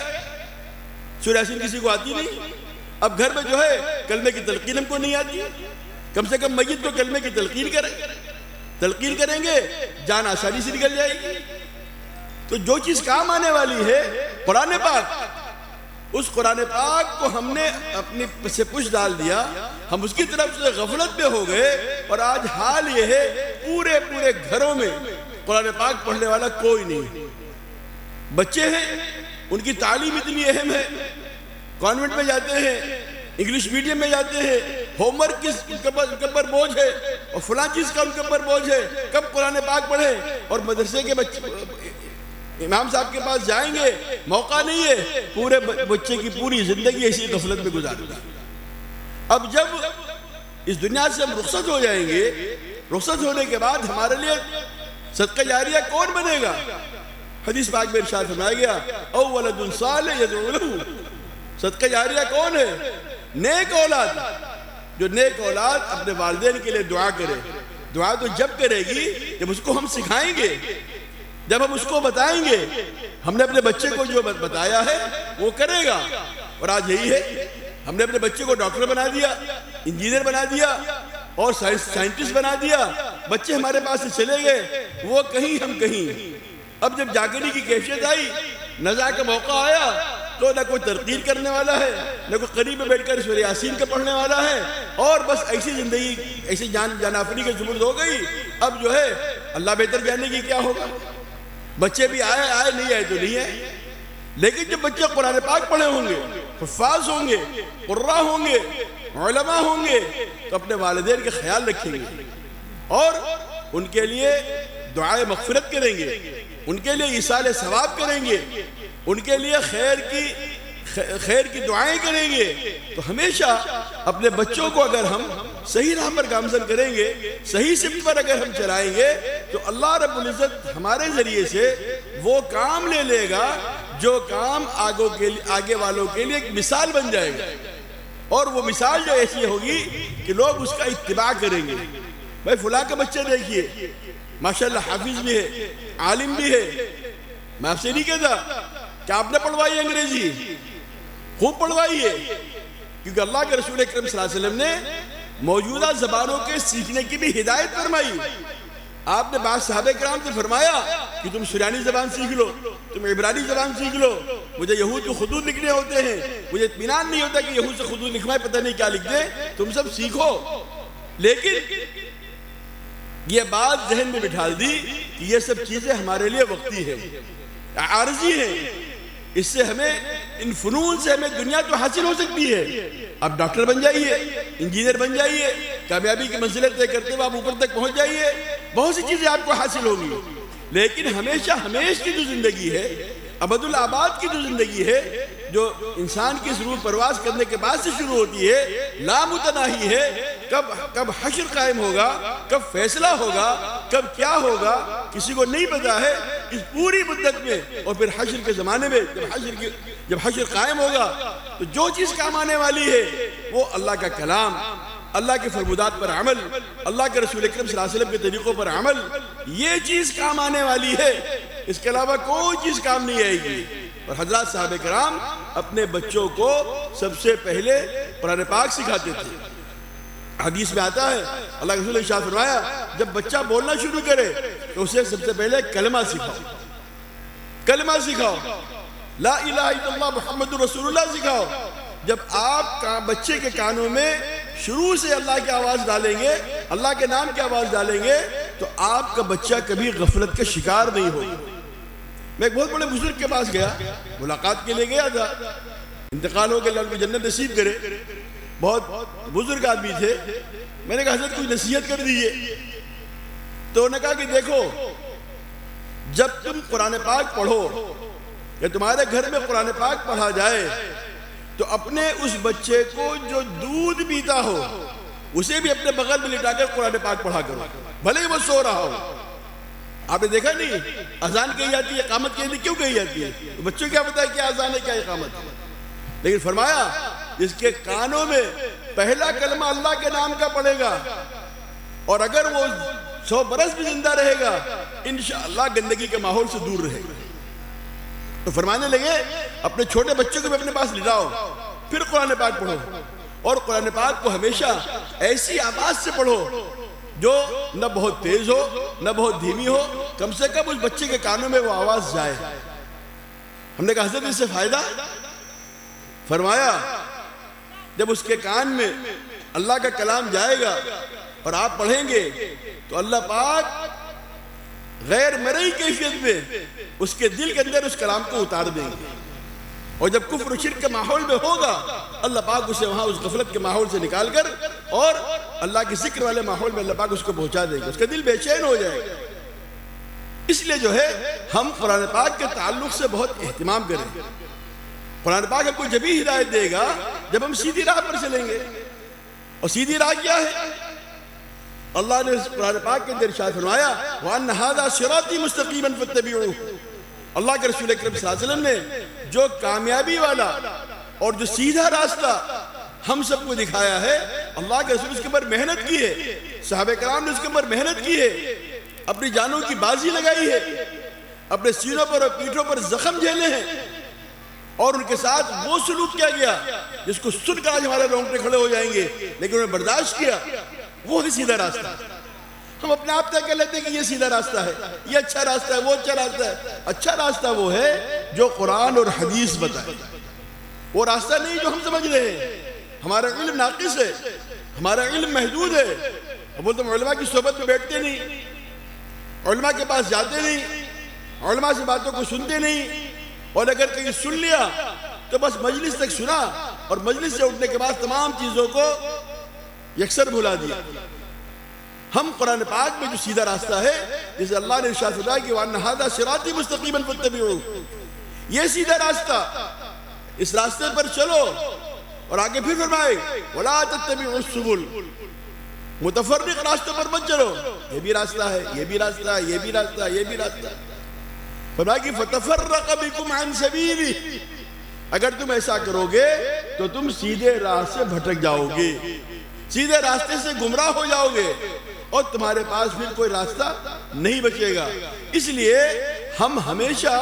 سورہ یاسین کسی کو آتی نہیں. اب گھر میں جو ہے کلمے کی تلقین ہم کو نہیں آتی. کم سے کم میت کو کلمے کی تلقین کریں گے، جان آسانی سے نکل جائے گی. تو جو چیز کام آنے والی ہے قرآن پاک، اس قرآن پاک کو ہم نے اپنی سے پش ڈال دیا، ہم اس کی طرف سے غفلت میں ہو گئے. اور آج حال یہ ہے پورے گھروں میں قرآن پاک پڑھنے والا کوئی نہیں. بچے ہیں، ان کی تعلیم اتنی اہم ہے، کانوینٹ میں جاتے ہیں، انگلش میڈیم میں جاتے ہیں، ہوم ورک کس کے اوپر بوجھ ہے اور فلاں چیز کا ان کے اوپر بوجھ ہے، کب قرآن پاک پڑھے. اور مدرسے کے بچے امام صاحب کے پاس جائیں گے، موقع نہیں ہے. پورے بچے کی پوری زندگی ایسی غفلت میں گزارنا. اب جب اس دنیا سے ہم رخصت ہو جائیں گے، رخصت ہونے کے بعد ہمارے لیے صدقہ جاریہ کون بنے گا؟ حدیث پاک میں ارشاد فرمایا گیا او ولد صالح یدعو لہ. صدقہ جاریہ کون ہے؟ نیک اولاد. جو نیک اولاد اپنے والدین کے لیے دعا کرے. دعا تو جب کرے گی جب اس کو ہم سکھائیں گے، جب ہم اس کو بتائیں گے. ہم نے اپنے بچے کو جو بتایا ہے وہ کرے گا. اور آج یہی ہے، ہم نے اپنے بچے کو ڈاکٹر بنا دیا، انجینئر بنا دیا اور سائنٹسٹ بنا دیا. بچے ہمارے پاس سے چلے گئے، وہ کہیں ہم کہیں. اب جب جاگنے کی کیفیت آئی، نزا کا موقع آیا، تو نہ کوئی ترقیر کرنے والا ہے، نہ کوئی قریب میں بیٹھ کر سورہ یاسین کا پڑھنے والا ہے. اور بس ایسی زندگی، ایسی جان آفرینی کے زبرد ہو گئی. اب جو ہے اللہ بہتر جاننے کی کیا ہوگا. بچے بھی آئے نہیں آئے تو نہیں آئے. لیکن جب بچے قرآن پاک پڑھے ہوں گے، حفاظ ہوں گے، قراء ہوں گے، علماء ہوں گے، تو اپنے والدین کا خیال رکھیں گے اور ان کے لیے دعائے مغفرت کریں گے، ان کے لیے ایصال ثواب کریں گے، ان کے لیے خیر کی دعائیں کریں گے. تو ہمیشہ اپنے بچوں کو اگر ہم صحیح راہ پر گامزن کریں گے، صحیح سمت پر اگر ہم چلائیں گے، تو اللہ رب العزت ہمارے ذریعے سے وہ کام لے لے گا جو کام آگے والوں کے لیے ایک مثال بن جائے گا. اور وہ مثال جو ایسی ہوگی کہ لوگ اس کا اتباع کریں گے. بھائی فلاں کا بچہ دیکھیے، ماشاءاللہ حافظ بھی ہے، عالم بھی ہے. میں آپ سے نہیں کہتا کہ آپ نے پڑھوائی انگریزی، خوب پڑھوائی ہے، کیونکہ اللہ کے رسول اکرم صلی اللہ علیہ وسلم نے موجودہ زبانوں کے سیکھنے کی بھی ہدایت فرمائی. آپ نے بعض صحابہ کرام سے فرمایا کہ تم سریانی زبان سیکھ لو، تم عبرانی زبان سیکھ لو. مجھے یہود کے خطوط لکھنے ہوتے ہیں، مجھے اطمینان نہیں ہوتا کہ یہود سے خطوط لکھوائے، پتہ نہیں کیا لکھ دیں. تم سب سیکھو. لیکن یہ بات ذہن میں بٹھا دی کہ یہ سب چیزیں ہمارے لیے وقتی ہیں، عارضی ہیں. اس سے ہمیں، ان فنون سے ہمیں دنیا تو حاصل ہو سکتی ہے. آپ ڈاکٹر بن جائیے، انجینئر بن جائیے، کامیابی کی منزلیں طے کرتے ہوئے آپ اوپر تک پہنچ جائیے، بہت سی چیزیں آپ کو حاصل ہوں گی. لیکن ہمیشہ کی جو زندگی ہے، ابد الآباد کی جو زندگی ہے، جو انسان کی ضرور پرواز کرنے کے بعد سے شروع ہوتی ہے، لامتناہی ہے. کب حشر قائم ہوگا، کب فیصلہ ہوگا، کب کیا ہوگا، کسی کو نہیں پتا ہے. اس پوری مدت میں اور پھر حشر کے زمانے میں جب حشر قائم ہوگا تو جو چیز کام آنے والی ہے وہ اللہ کا کلام، اللہ کے فرمودات پر عمل، اللہ کے رسول اکرم صلی اللہ علیہ وسلم کے طریقوں پر عمل، یہ چیز کام آنے والی ہے. اس کے علاوہ کوئی چیز کام نہیں آئے گی. اور حضرات صحابہ کرام اپنے بچوں کو سب سے پہلے قرآن پاک سکھاتے تھے. حدیث میں آتا ہے، اللہ کے رسول نے ارشاد فرمایا جب بچہ بولنا شروع کرے تو اسے سب سے پہلے کلمہ سکھاؤ. کلمہ سکھاؤ، لا الہ الا اللہ محمد رسول اللہ سکھاؤ. جب آپ بچے کے کانوں میں شروع سے اللہ کی آواز ڈالیں گے، اللہ کے نام کی آواز ڈالیں گے، تو آپ کا بچہ کبھی غفلت کا شکار نہیں ہوگا. میں ایک بہت بڑے بزرگ کے پاس گیا، ملاقات کے لیے گیا تھا، انتقال ہو کے اللہ ان کو جنت نصیب کرے. بہت بزرگ آدمی تھے. میں نے کہا حضرت کوئی نصیحت کر دیجئے. تو انہوں نے کہا کہ دیکھو، جب تم قرآن پاک پڑھو یا تمہارے گھر میں قرآن پاک پڑھا جائے تو اپنے اس بچے کو جو دودھ پیتا ہو اسے بھی اپنے بغل میں لٹا کر قرآن پاک پڑھا کرو، بھلے ہی وہ سو رہا ہو. آپ نے دیکھا نہیں اذان کہی جاتی ہے، اقامت کہی جاتی ہے، کیوں کہی جاتی ہے؟ بچوں کیا پتا ہے کیا اذان ہے کیا اقامت ہے؟ لیکن فرمایا جس کے کانوں میں پہلا کلمہ اللہ کے نام کا پڑے گا اور اگر وہ 100 برس بھی زندہ رہے گا انشاءاللہ گندگی کے ماحول سے دور رہے گا۔ تو فرمانے لگے اپنے چھوٹے بچوں کو بھی اپنے پاس لٹاؤ، پھر قرآن پاک پڑھو، اور قرآن پاک کو ہمیشہ ایسی آواز سے پڑھو جو نہ بہت تیز ہو نہ بہت دھیمی ہو، کم سے کم اس بچے کے کانوں میں وہ آواز جائے۔ ہم نے کہا حضرت اس سے فائدہ؟ فرمایا جب اس کے کان میں اللہ کا کلام جائے گا اور آپ پڑھیں گے تو اللہ پاک غیر مرئی کیفیت میں اس کے دل کے اندر اس کلام کو اتار دیں گے، اور جب کفر و شرک کے ماحول میں ہوگا اللہ پاک اسے وہاں اس غفلت کے ماحول سے نکال کر اور اللہ کے ذکر والے ماحول میں اللہ پاک اس کو پہنچا دے گا، اس کا دل بے چین ہو جائے گا۔ اس لیے جو ہے ہم قرآن پاک کے تعلق سے بہت اہتمام کریں۔ قرآن پاک ہم کو جبھی ہدایت دے گا جب ہم سیدھی راہ پر چلیں گے، اور سیدھی راہ کیا ہے؟ اللہ نے قرآن پاک کے اندر ارشاد فرمایا وَأَنَّ هَذَا صِرَاطِي مُسْتَقِيمًا فَاتَّبِعُوهُ۔ اللہ کے رسول اکرم صلی اللہ علیہ وسلم نے جو کامیابی والا اور جو سیدھا راستہ ہم سب کو دکھایا ہے، اللہ کے رسول اس کے اوپر محنت کی ہے، صحابہ کرام نے اس کے اوپر محنت کی ہے، اپنی جانوں کی بازی لگائی ہے، اپنے سینوں پر اور پیٹھوں پر زخم جھیلے ہیں، اور ان کے ساتھ وہ سلوک کیا گیا جس کو سن کر آج ہمارے رونگٹے کھڑے ہو جائیں گے، لیکن انہوں نے برداشت کیا۔ وہ ہے سیدھا راستہ۔ ہم اپنے آپ طے کر لیتے ہیں کہ یہ سیدھا راستہ ہے، یہ اچھا راستہ ہے، وہ اچھا راستہ ہے۔ اچھا راستہ وہ ہے جو قرآن اور حدیث بتائے، وہ راستہ نہیں جو ہم سمجھ رہے ہیں۔ ہمارا علم ناقص ہے، ہمارا علم محدود ہے، ہم بولتے ہیں علماء کی صحبت میں بیٹھتے نہیں، علماء کے پاس جاتے نہیں، علماء سے باتوں کو سنتے نہیں، اور اگر کہیں سن لیا تو بس مجلس تک سنا اور مجلس سے اٹھنے کے بعد تمام چیزوں کو یکسر بھلا دیا۔ ہم قرآن پاک میں جو سیدھا راستہ ہے جسے اللہ نے ارشاد فرمایا کہ وَأَنَّ هَذَا صِرَاطِي مُسْتَقِيمًا فَاتَّبِعُوهُ، یہ سیدھا راستہ، اس راستے پر چلو، اور آگے پھر فرمائے وَلَا تَتَّبِعُوا السُّبُلَ، متفرق راستوں پر مت چلو، یہ بھی راستہ ہے، یہ بھی راستہ ہے، یہ بھی راستہ ہے، یہ بھی راستہ ہے۔ فرمایا کہ فَتَفَرَّقَ بِكُمْ عَنْ سَبِيلِهِ، اگر تم ایسا کرو گے تو تم سیدھے راہ سے بھٹک جاؤ گے، سیدھے راستے سے گمراہ ہو جاؤ گے، اور تمہارے پاس پھر کوئی راستہ نہیں بچے گا۔ اس لیے ہم ہمیشہ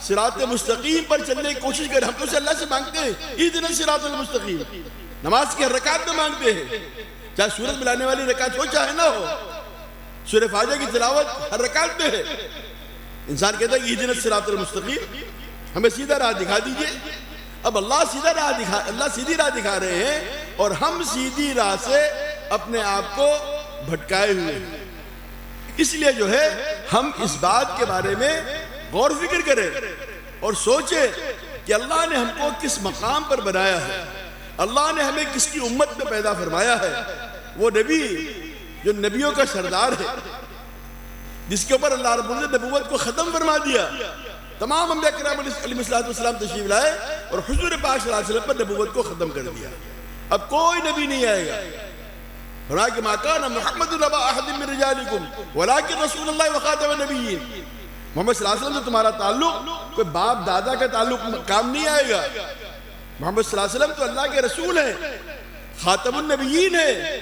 صراط مستقیم پر چلنے کی کوشش کریں۔ ہم تو سے اللہ سے مانگتے ہیں اہدنا الصراط المستقیم، نماز کی ہر رکعت میں مانگتے ہیں، چاہے سورت ملانے والی رکعت ہو چاہے نہ ہو، سورہ فاتحہ کی تلاوت ہر رکعت میں ہے۔ انسان کہتا ہے کہ اہدنا الصراط المستقیم، ہمیں سیدھا راہ دکھا دیجئے۔ اب اللہ سیدھی راہ دکھا رہے ہیں اور ہم سیدھی راہ سے اپنے آپ کو بھٹکائے ہوئے ہیں۔ اس لیے جو ہے ہم اس بات کے بارے میں غور فکر کریں اور سوچیں کہ اللہ نے ہم کو کس مقام پر بنایا ہے، اللہ نے ہمیں کس کی امت میں پیدا فرمایا ہے۔ وہ نبی جو نبیوں کا سردار ہے، جس کے اوپر اللہ رب العزت نبوت کو ختم فرما دیا، تمام انبیاء کرام علیہ السلام تشریف لائے اور حضور پاک صلی اللہ علیہ وسلم پر نبوت کو ختم کر دیا۔ اب کوئی نبی نہیں آئے گا۔ فرمایا کہ ما کان محمد ابا احد من رجالکم ولکن رسول اللہ وخاتم النبیین، محمد صلی اللہ علیہ وسلم سے تمہارا تعلق کوئی باپ دادا کا تعلق کام نہیں آئے گا۔ محمد صلی اللہ علیہ وسلم تو اللہ کے رسول ہیں، خاتم النبیین ہیں۔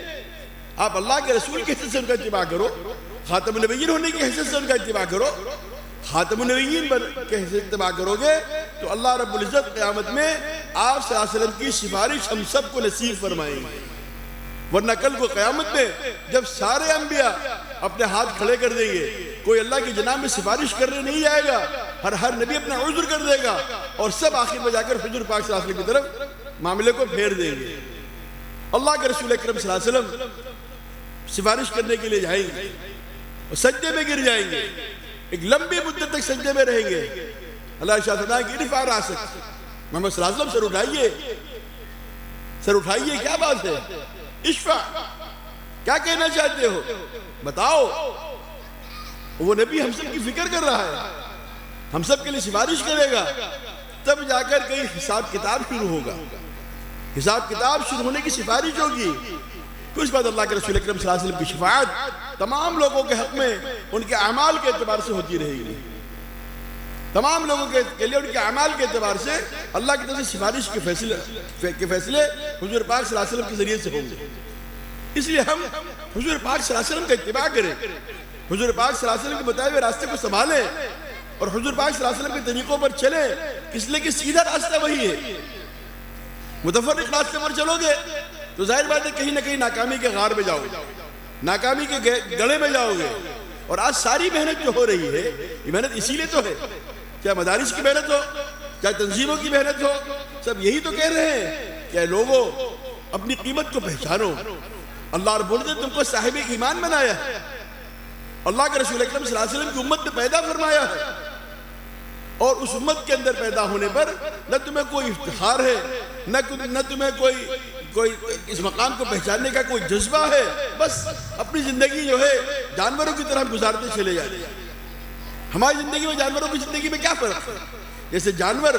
آپ اللہ کے رسول کی حیثیت سے ان کا اتباع کرو، خاتم النبیین ہونے کی حیثیت سے ان کا اتباع کرو۔ خاتم النبیین کے حیثیت سے اتباع کرو گے تو اللہ رب العزت قیامت میں آپ صلی اللہ علیہ وسلم کی سفارش ہم سب کو نصیب فرمائیں گے۔ ورنہ کل کو قیامت میں جب سارے انبیاء اپنے ہاتھ کھڑے کر دیں گے، کوئی اللہ کی جناب میں سفارش کرنے نہیں جائے گا، ہر نبی اپنا عذر کر دے گا، اور سب آخر میں جا کر حضور پاک صلی اللہ علیہ وسلم کی طرف معاملے کو پھیر دیں گے۔ اللہ کے رسول اکرم صلی اللہ علیہ وسلم سفارش کرنے کے لیے جائیں گے اور سجدے میں گر جائیں گے، ایک لمبی مدت تک سجدے میں رہیں گے۔ اللہ ارشاد فرمائے کہ ارفع راسک، محمد صلی اللہ علیہ وسلم سر اٹھائیے، سر اٹھائیے، کیا بات ہے؟ اشفع، کیا کہنا چاہتے ہو بتاؤ۔ وہ نبی ہم سب کی فکر کر رہا ہے، ہم سب کے لیے سفارش کرے گا، تب جا کر کہیں حساب کتاب شروع ہوگا، حساب کتاب شروع ہونے کی سفارش ہوگی، پھر اس بعد اللہ کے رسول اکرم صلی اللہ علیہ وسلم کی شفاعت تمام لوگوں کے حق میں ان کے اعمال کے اعتبار سے ہوتی رہے گی. تمام لوگوں کے لیے ان کے اعمال کے اعتبار سے اللہ کی طرف سے سفارش کے فیصلے حضور پاک صلی اللہ علیہ وسلم کے ذریعے سے ہوں گے. اس لیے ہم حضور پاک صلی اللہ علیہ وسلم کا اتباع کریں, حضور پاک صلی اللہ علیہ وسلم کے بتائے ہوئے راستے کو سنبھالیں اور حضور پاک صلی اللہ علیہ وسلم کے طریقوں پر چلیں. اس لیے کہ سیدھا راستہ وہی ہے. متفرق راستے پر چلو گے تو ظاہر بات ہے کہیں نہ کہیں ناکامی کے غار میں جاؤ گے, ناکامی کے گڑھے میں جاؤ گے. اور آج ساری محنت جو ہو رہی ہے یہ محنت اسی لیے تو ہے, چاہے مدارس کی محنت ہو, چاہے تنظیموں کی محنت ہو, سب یہی تو کہہ رہے ہیں کہ اے لوگوں اپنی قیمت کو پہچانو. اللہ رب العزت نے تم کو صاحب ایمان بنایا ہے, اللہ کے رسول اکرم صلی اللہ علیہ وسلم کی امت میں پیدا فرمایا ہے, اور اس امت کے اندر پیدا ہونے پر نہ تمہیں کوئی افتخار ہے, نہ تمہیں کوئی اس مقام کو پہچاننے کا کوئی جذبہ ہے. بس اپنی زندگی جو ہے جانوروں کی طرح گزارتے چلے جاتے ہیں. ہماری زندگی میں جانوروں کی زندگی میں کیا فرق ہے؟ جیسے جانور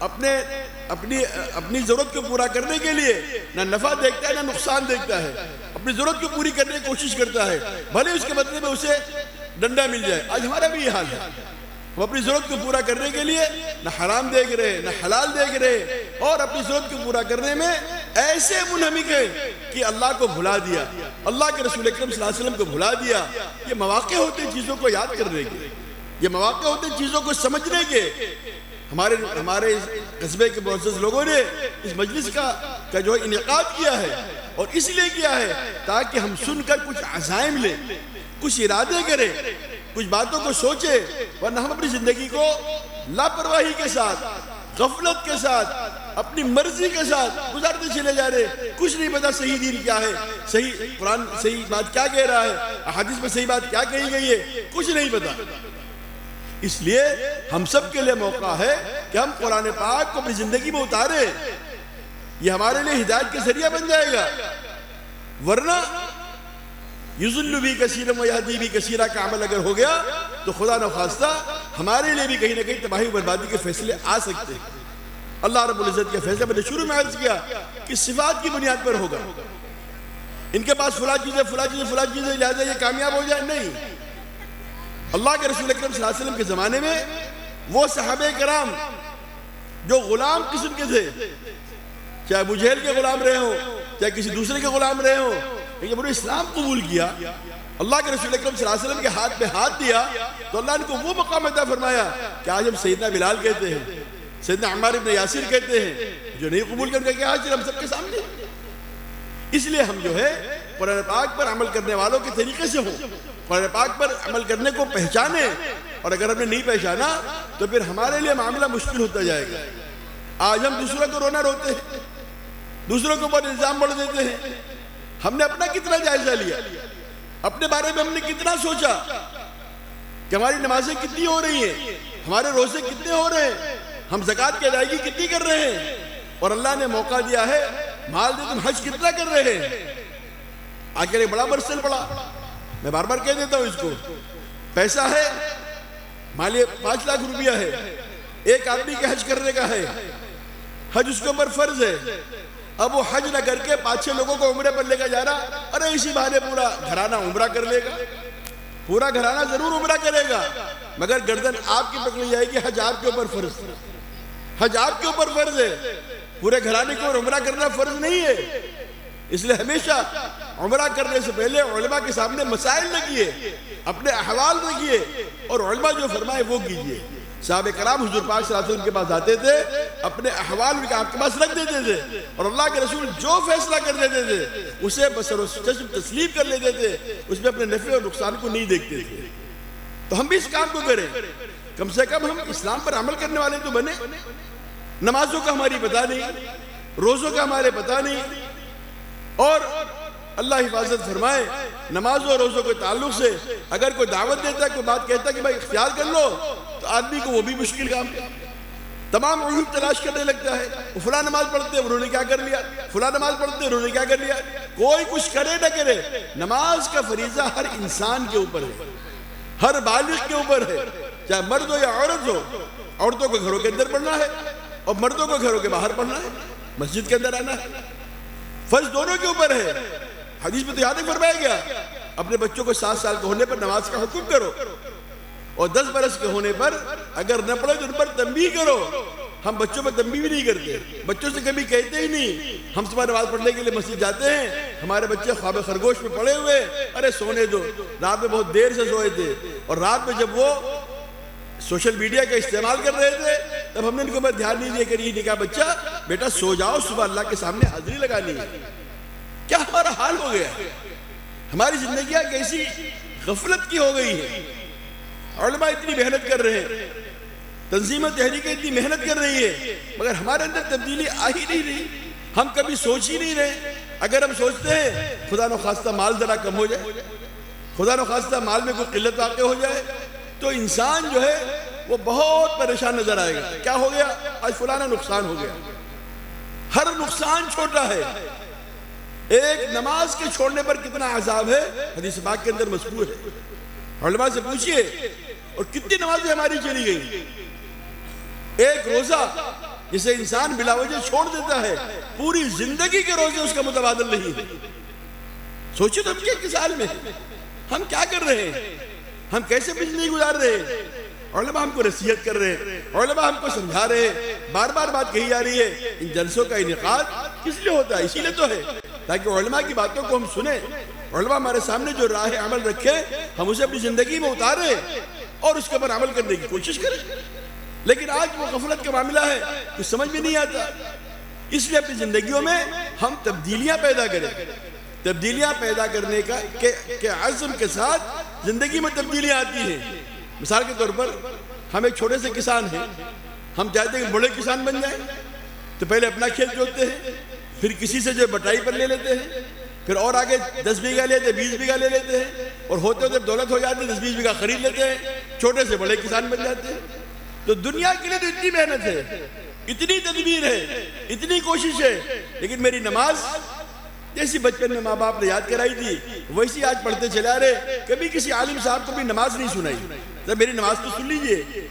اپنی ضرورت کو پورا کرنے کے لیے نہ نفع دیکھتا ہے نہ نقصان دیکھتا ہے, اپنی ضرورت کو پوری کرنے کی کوشش کرتا ہے, بھلے اس کے بدلے میں اسے ڈنڈا مل جائے. آج ہمارا بھی یہ حال ہے, ہم اپنی ضرورت کو پورا کرنے کے لیے نہ حرام دیکھ رہے نہ حلال دیکھ رہے, اور اپنی ضرورت کو پورا کرنے میں ایسے منہمک ہیں کہ اللہ کو بھلا دیا, اللہ کے رسول اکرم صلی اللہ علیہ وسلم کو بھلا دیا. یہ مواقع ہوتے ہیں چیزوں کو یاد کرنے کے, یہ مواقع ہوتے ہیں چیزوں کو سمجھنے کے. ہمارے قصبے کے معزز لوگوں نے اس مجلس کا جو انعقاد کیا ہے, اور اس لیے کیا ہے تاکہ ہم سن کر کچھ عزائم لیں, کچھ ارادے کریں, کچھ باتوں کو سوچیں. ورنہ ہم اپنی زندگی کو لاپرواہی کے ساتھ, غفلت کے ساتھ, اپنی مرضی کے ساتھ گزارتے چلے جا رہے. کچھ نہیں پتا صحیح دین کیا ہے, صحیح قرآن صحیح بات کیا کہہ رہا ہے, احادیث میں صحیح بات کیا کہی گئی ہے, کچھ نہیں پتا. اس لیے ہم سب کے لیے موقع ہے کہ ہم قرآن پاک کو اپنی زندگی میں اتاریں. یہ ہمارے لیے ہدایت کے ذریعہ بن جائے گا. ورنہ یضل بی کثیرا و یہدی بی کثیرا کا عمل اگر ہو گیا تو خدا نخواستہ ہمارے لیے بھی کہیں نہ کہیں تباہی و بربادی کے فیصلے آ سکتے ہیں. اللہ رب العزت کے فیصلے میں نے شروع میں عرض کیا کہ صفات کی بنیاد پر ہوگا. ان کے پاس فلاں چیزیں لہذا یہ کامیاب ہو جائے, نہیں. اللہ کے رسول اکرم صلی اللہ علیہ وسلم کے زمانے میں وہ صحابہ کرام جو غلام قسم کے تھے, چاہے ابو جہل کے غلام رہے ہوں, چاہے کسی دوسرے کے غلام رہے ہوں, لیکن جب انہوں نے اسلام قبول کیا, اللہ کے رسول اکرم صلی اللہ علیہ وسلم کے ہاتھ پہ ہاتھ دیا, تو اللہ نے کو وہ مقام عطا فرمایا کہ آج ہم سیدنا بلال کہتے ہیں, سیدنا عمار ابن یاسر کہتے ہیں. جو نہیں قبول کرنے کے حاضر ہم سب کے سامنے. اس لیے ہم جو ہے قرآن پاک پر عمل کرنے والوں کے طریقے سے ہوں, قرآن پاک پر عمل کرنے کو پہچانے. اور اگر ہم نے نہیں پہچانا تو پھر ہمارے لیے معاملہ مشکل ہوتا جائے گا. آج ہم دوسروں کو رونا روتے ہیں, دوسروں کے اوپر الزام بڑھ دیتے ہیں. ہم نے اپنا کتنا جائزہ لیا, اپنے بارے میں ہم نے کتنا سوچا کہ ہماری نمازیں کتنی ہو رہی ہیں, ہمارے روزے کتنے ہو رہے ہیں, ہم زکوٰۃ کی ادائیگی کتنی کر رہے ہیں. اور اللہ نے موقع دیا ہے, مال دے تم حج کتنا کر رہے ہیں. آج ایک بڑا مرسل پڑا, میں بار بار کہہ دیتا ہوں اس کو, پیسہ ہے, مالی 5 لاکھ روپیہ ہے, ایک آدمی کے حج کرنے کا ہے, حج اس کے اوپر فرض ہے. اب وہ حج نہ کر کے 5-6 لوگوں کو عمرے پر لے کر جا رہا, ارے اسی بہانے پورا گھرانہ عمرہ کر لے گا. پورا گھرانہ ضرور عمرہ کرے گا, مگر گردن آپ کی پکڑی جائے گی. حج آپ کے اوپر فرض, حج آپ کے اوپر فرض ہے, پورے گھرانے کو عمرہ کرنا فرض نہیں ہے. اس لیے ہمیشہ عمرہ کرنے سے پہلے علماء کے سامنے مسائل رکھیے, اپنے احوال رکھیے, اور علماء جو فرمائے وہ کیجیے. صحابہ کرام حضور پاک صلی اللہ علیہ وسلم کے پاس آتے تھے, اپنے احوال بھی آپ کے پاس رکھ دیتے تھے, اور اللہ کے رسول جو فیصلہ کر دیتے تھے اسے بسر و چشم تسلیم کر لیتے تھے, اس میں اپنے نفع اور نقصان کو نہیں دیکھتے تھے. تو ہم بھی اس کام کو کریں, کم سے کم ہم اسلام پر عمل کرنے والے تو بنے. نمازوں کا ہماری پتہ نہیں, روزوں کا ہمارے پتہ نہیں, اور اللہ حفاظت فرمائے نماز اور روزوں کے تعلق سے اگر کوئی دعوت دیتا ہے, کوئی بات کہتا ہے کہ بھائی اختیار کر لو, تو آدمی کو وہ بھی مشکل کام ہے, تمام عیوب تلاش کرنے لگتا ہے. فلاں نماز پڑھتے انہوں نے کیا کر لیا, فلاں نماز پڑھتے انہوں نے کیا کر لیا. کوئی کچھ کرے نہ کرے, نماز کا فریضہ ہر انسان کے اوپر ہے, ہر بالغ کے اوپر ہے, چاہے مرد ہو یا عورت ہو. عورتوں کو گھروں کے اندر پڑھنا ہے اور مردوں کو گھروں کے باہر پڑھنا ہے, مسجد کے اندر آنا ہے. فرض دونوں کے اوپر ہے. حدیث میں تو یاد فرمایا گیا اپنے بچوں کو 7 سال کے ہونے پر نماز کا حکم کرو اور 10 برس کے ہونے پر اگر نہ پڑھے تو ان پر تنبیہ کرو. ہم بچوں پر تنبیہ بھی نہیں کرتے, بچوں سے کبھی کہتے ہی نہیں. ہم صبح نماز پڑھنے کے لیے مسجد جاتے ہیں, ہمارے بچے خواب خرگوش میں پڑے ہوئے, ارے سونے دو, رات میں بہت دیر سے سوئے تھے, اور رات میں جب وہ سوشل میڈیا کا استعمال کر رہے تھے تب ہم نے ان کو دھیان نہیں دیا کہ یہ کہا بچہ بیٹا سو جاؤ, صبح اللہ کے سامنے حاضری لگانی ہے. کیا ہمارا حال ہو گیا, ہماری زندگیاں کیسی غفلت کی ہو گئی ہے. علماء اتنی محنت کر رہے ہیں, تنظیم تحریک اتنی محنت کر رہی ہے, مگر ہمارے اندر تبدیلی آ ہی نہیں رہی. ہم کبھی سوچ ہی نہیں رہے. اگر ہم سوچتے ہیں خدا نخواستہ مال ذرا کم ہو جائے, خدا نخواستہ مال میں کوئی قلت واقع ہو جائے, تو انسان جو ہے وہ بہت پریشان نظر آئے گا. کیا ہو گیا, آج فلانا نقصان ہو گیا. ہر نقصان چھوٹا ہے. ایک نماز کے چھوڑنے پر کتنا عذاب ہے, حدیث پاک کے اندر مذکور ہے. علماء سے پوچھئے, اور کتنی نمازیں ہماری چلی گئی. ایک روزہ جسے انسان بلا وجہ چھوڑ دیتا ہے, پوری زندگی کے روزے اس کا متبادل نہیں ہے. سوچیں تو ہم کس حال میں ہیں, ہم کیا کر رہے ہیں, ہم کیسے زندگی گزار رہے ہیں. علماء ہم کو نصیحت کر رہے ہیں, علماء ہم کو سمجھا رہے ہیں. بار بار بات کہی جا رہی ہے ان جلسوں کا انعقاد کس لیے ہوتا ہے, اسی لیے تو ہے تاکہ علماء کی باتوں کو ہم سنیں, علماء ہمارے سامنے جو راہ عمل رکھے ہم اسے اپنی زندگی میں اتاریں اور اس کے اوپر عمل کرنے کی کوشش کریں. لیکن آج وہ غفلت کا معاملہ ہے, کچھ سمجھ میں نہیں آتا. اس لیے اپنی زندگیوں میں ہم تبدیلیاں پیدا کریں. تبدیلیاں پیدا کرنے کے عزم کے ساتھ زندگی میں تبدیلیاں آتی ہیں. مثال کے طور پر ہم ایک چھوٹے سے کسان ہیں, ہم چاہتے ہیں کہ بڑے کسان بن جائیں, تو پہلے اپنا کھیت جوتتے ہیں, پھر کسی سے جو بٹائی پر لے لیتے ہیں, پھر اور آگے 10 بیگھہ لیتے ہیں, 20 بیگھہ لے لیتے ہیں, اور ہوتے ہوتے دولت ہو جاتی ہے 10-20 بیگھہ خرید لیتے ہیں, چھوٹے سے بڑے کسان بن جاتے ہیں. تو دنیا کے لیے تو اتنی محنت ہے, اتنی تدبیر ہے, اتنی کوشش ہے, لیکن میری نماز جیسی بچپن میں ماں باپ نے یاد کرائی تھی ویسی آج پڑھتے چلا رہے. کبھی کسی عالم صاحب کو بھی نماز نہیں سنائی. تو میری نماز تو سن لیجئے,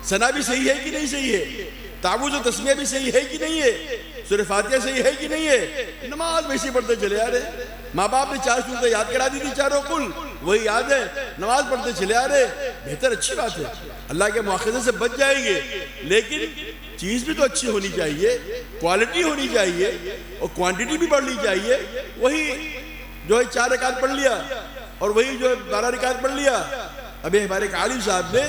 ثنا بھی صحیح ہے کہ نہیں صحیح ہے, تعوذ و تسمیہ بھی صحیح ہے کہ نہیں ہے, سورہ فاتحہ صحیح ہے کہ نہیں ہے. نماز ویسی پڑھتے چلے آ رہے. ماں باپ نے 4 سورتیں یاد کرا دی تھی, چاروں کل وہی یاد ہے, نماز پڑھتے چلے آ رہے. بہتر, اچھی بات ہے, اللہ کے مواخذے سے بچ جائیں گے, لیکن چیز بھی تو اچھی ہونی چاہیے, کوالٹی ہونی چاہیے, اور کوانٹٹی بھی بڑھنی چاہیے. وہی جو ہے 4 رکعت پڑھ لیا اور وہی جو ہے 12 رکعت پڑھ لیا. ابھی ہمارے ایک عالم صاحب نے